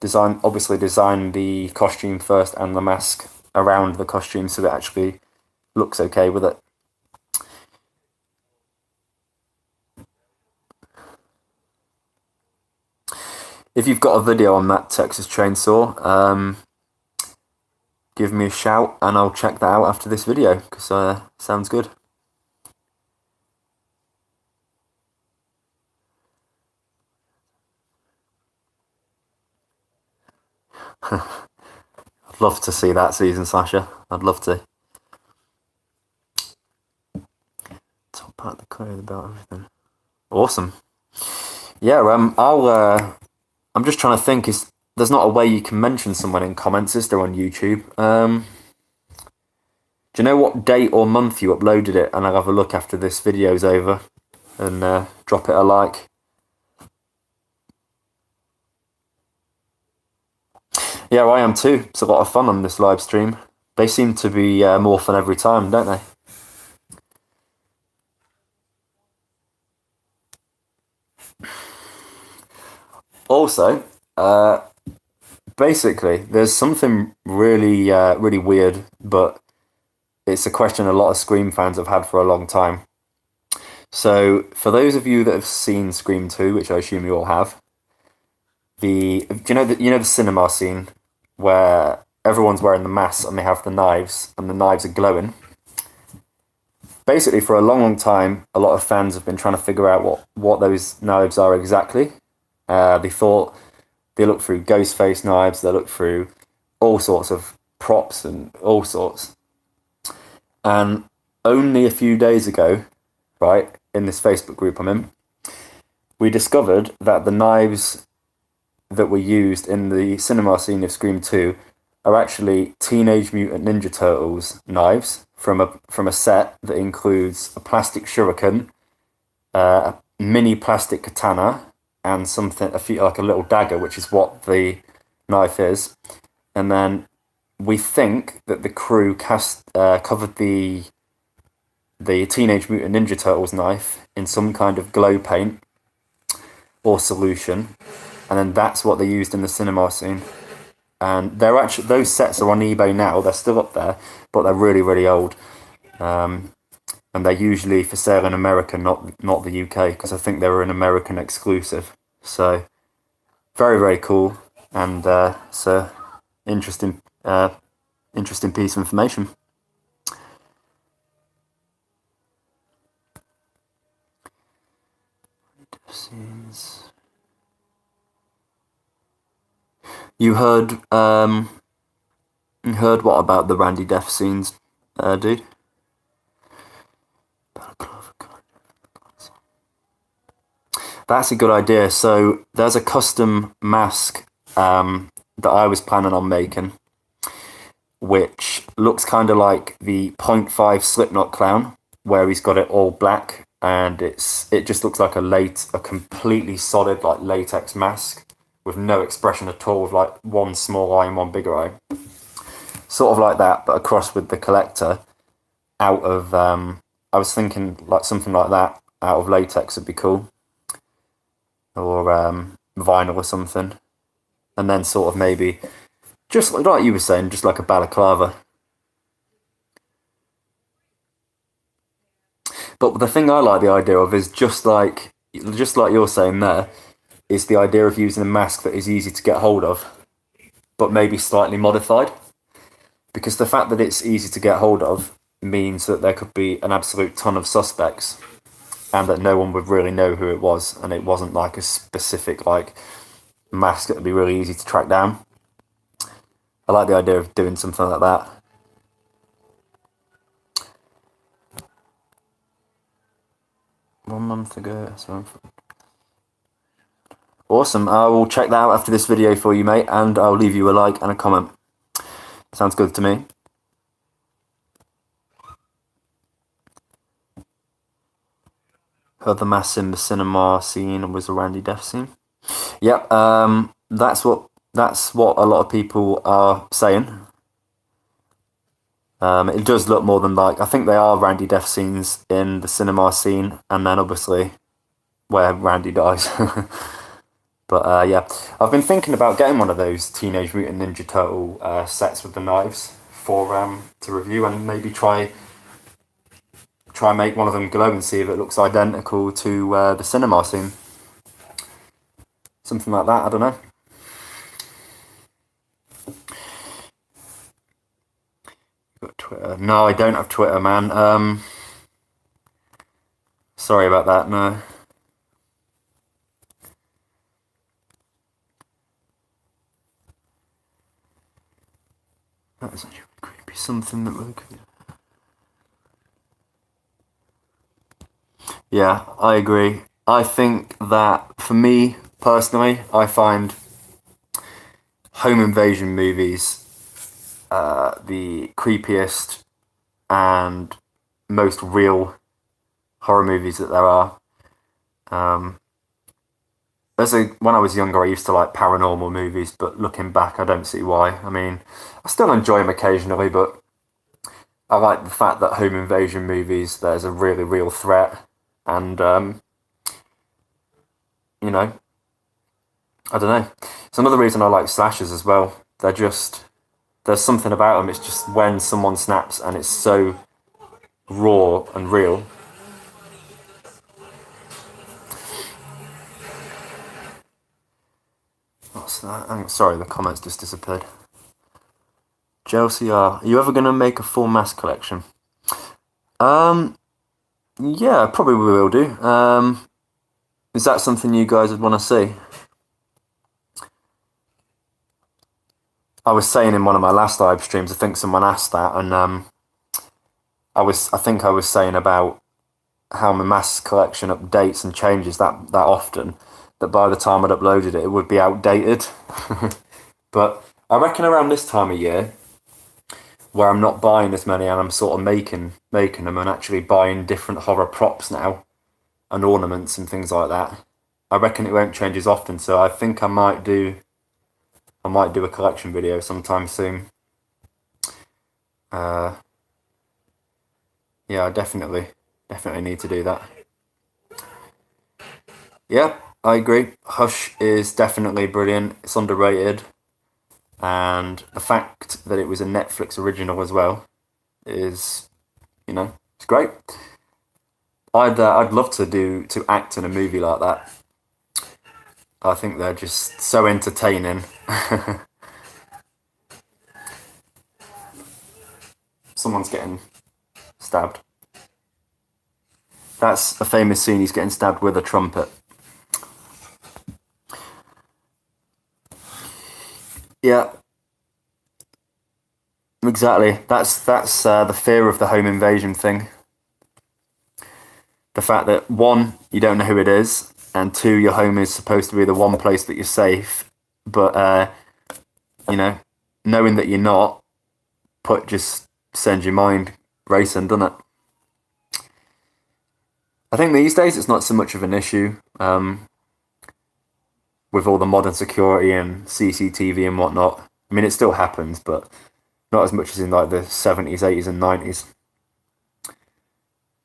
obviously design the costume first and the mask around the costume so it actually looks okay with it. If you've got a video on that Texas chainsaw, give me a shout and I'll check that out after this video, because sounds good. I'd love to see that season slasher. I'd love to. Top part, the clothes, about everything. Awesome. Yeah, I'm just trying to think. There's not a way you can mention someone in comments, is there, on YouTube? Do you know what date or month you uploaded it? And I'll have a look after this video's over and drop it a like. Yeah, I am too. It's a lot of fun on this live stream. They seem to be more fun every time, don't they? Also, basically, there's something really, really weird, but it's a question a lot of Scream fans have had for a long time. So, for those of you that have seen Scream 2, which I assume you all have, do you know the cinema scene where everyone's wearing the masks and they have the knives and the knives are glowing? Basically, for a long, long time, a lot of fans have been trying to figure out what those knives are exactly. They thought they looked through Ghostface knives, they looked through all sorts of props and all sorts. And only a few days ago, right, in this Facebook group I'm in, we discovered that the knives that were used in the cinema scene of Scream 2 are actually Teenage Mutant Ninja Turtles knives from a set that includes a plastic shuriken, a mini plastic katana, and like a little dagger, which is what the knife is. And then we think that the crew covered the Teenage Mutant Ninja Turtles knife in some kind of glow paint or solution, and then that's what they used in the cinema scene. And those sets are on eBay now. They're still up there, but they're really, really old. And they're usually for sale in America, not the UK, because I think they were an American exclusive. So, very, very cool, and it's a interesting piece of information. You heard what about the Randy death scenes, dude? That's a good idea. So there's a custom mask that I was planning on making, which looks kind of like the 0.5 Slipknot clown, where he's got it all black, and it just looks like a completely solid like latex mask with no expression at all, with like one small eye and one bigger eye, sort of like that, but across with the collector out of. I was thinking like something like that out of latex would be cool. Or vinyl or something, and then sort of maybe just like you were saying, just like a balaclava. But the thing I like the idea of is just like you're saying there, is the idea of using a mask that is easy to get hold of, but maybe slightly modified, because the fact that it's easy to get hold of means that there could be an absolute ton of suspects, and that no one would really know who it was, and it wasn't like a specific like mask that would be really easy to track down. I like the idea of doing something like that. One month ago. Awesome. I will check that out after this video for you, mate, and I'll leave you a like and a comment. Sounds good to me. Heard the mass in the cinema scene was a Randy death scene. Yep, that's what a lot of people are saying. It does look more than like, I think they are Randy death scenes in the cinema scene, and then obviously where Randy dies. But yeah, I've been thinking about getting one of those Teenage Mutant Ninja Turtle sets with the knives for to review, and maybe try and make one of them glow and see if it looks identical to the cinema scene. Something like that, I don't know. Got Twitter? No, I don't have Twitter, man. Sorry about that, no. That was actually creepy. Something that would... Yeah, I agree. I think that for me personally, I find home invasion movies the creepiest and most real horror movies that there are. When I was younger, I used to like paranormal movies, but looking back, I don't see why. I mean, I still enjoy them occasionally, but I like the fact that home invasion movies, there's a really real threat, and you know, I don't know. It's another reason I like slashers as well. There's something about them. It's just when someone snaps and it's so raw and real. What's that? Sorry, the comments just disappeared. Chelsea, are you ever going to make a full mask collection? Yeah, probably we will do. Is that something you guys would want to see? I was saying in one of my last live streams, I think someone asked that, and I think I was saying about how my mask collection updates and changes that often, that by the time I'd uploaded it, it would be outdated. But I reckon around this time of year, where I'm not buying as many and I'm sort of making them and actually buying different horror props now and ornaments and things like that, I reckon it won't change as often. So I think I might do a collection video sometime soon. Yeah, I definitely need to do that. Yeah, I agree. Hush is definitely brilliant. It's underrated. And the fact that it was a Netflix original as well is, it's great. I'd love to act in a movie like that. I think they're just so entertaining. Someone's getting stabbed. That's a famous scene. He's getting stabbed with a trumpet. Yeah. Exactly. That's the fear of the home invasion thing. The fact that one, you don't know who it is, and two, your home is supposed to be the one place that you're safe, but knowing that you're not, just sends your mind racing, doesn't it? I think these days it's not so much of an issue with all the modern security and CCTV and whatnot. I mean, it still happens, but not as much as in like the 70s, 80s, and 90s.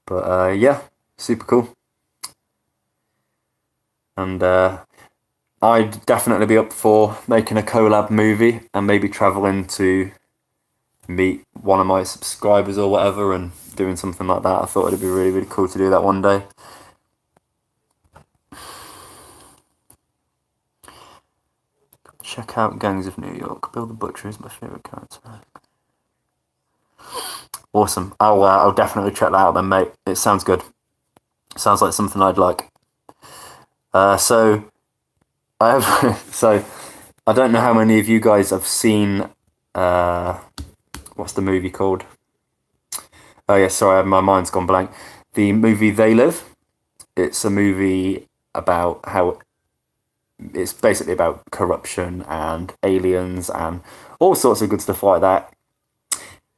But yeah, super cool. And I'd definitely be up for making a collab movie and maybe traveling to meet one of my subscribers or whatever and doing something like that. I thought it'd be really, really cool to do that one day. Check out Gangs of New York. Bill the Butcher is my favourite character. Awesome. I'll definitely check that out then, mate. It sounds good. Sounds like something I'd like. So I don't know how many of you guys have seen what's the movie called? Oh yeah, sorry, my mind's gone blank. The movie They Live. It's a movie about how it's basically about corruption and aliens and all sorts of good stuff like that.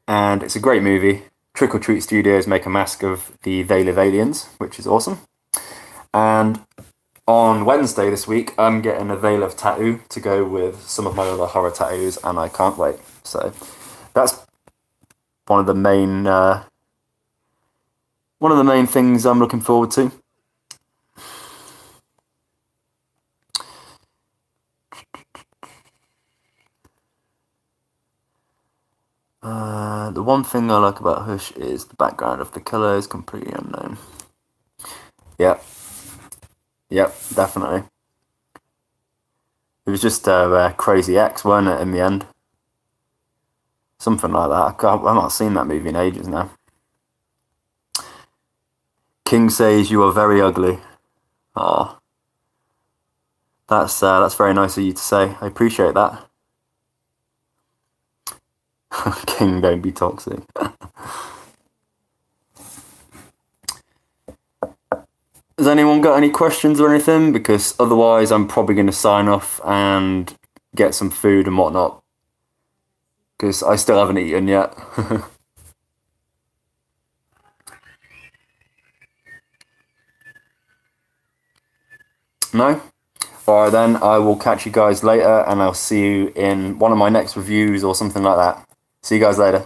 And it's a great movie. Trick or Treat Studios make a mask of the They Live aliens, which is awesome. And on Wednesday this week, I'm getting a They Live tattoo to go with some of my other horror tattoos, and I can't wait. So that's one of the main things I'm looking forward to. The one thing I like about Hush is the background of the colour is completely unknown. Yep. Yep, definitely. It was just Crazy X, weren't it, in the end? Something like that. I've not seen that movie in ages now. King says you are very ugly. Ah, that's very nice of you to say. I appreciate that. King, don't be toxic. Has anyone got any questions or anything? Because otherwise I'm probably going to sign off and get some food and whatnot. Because I still haven't eaten yet. No? Alright then, I will catch you guys later and I'll see you in one of my next reviews or something like that. See you guys later.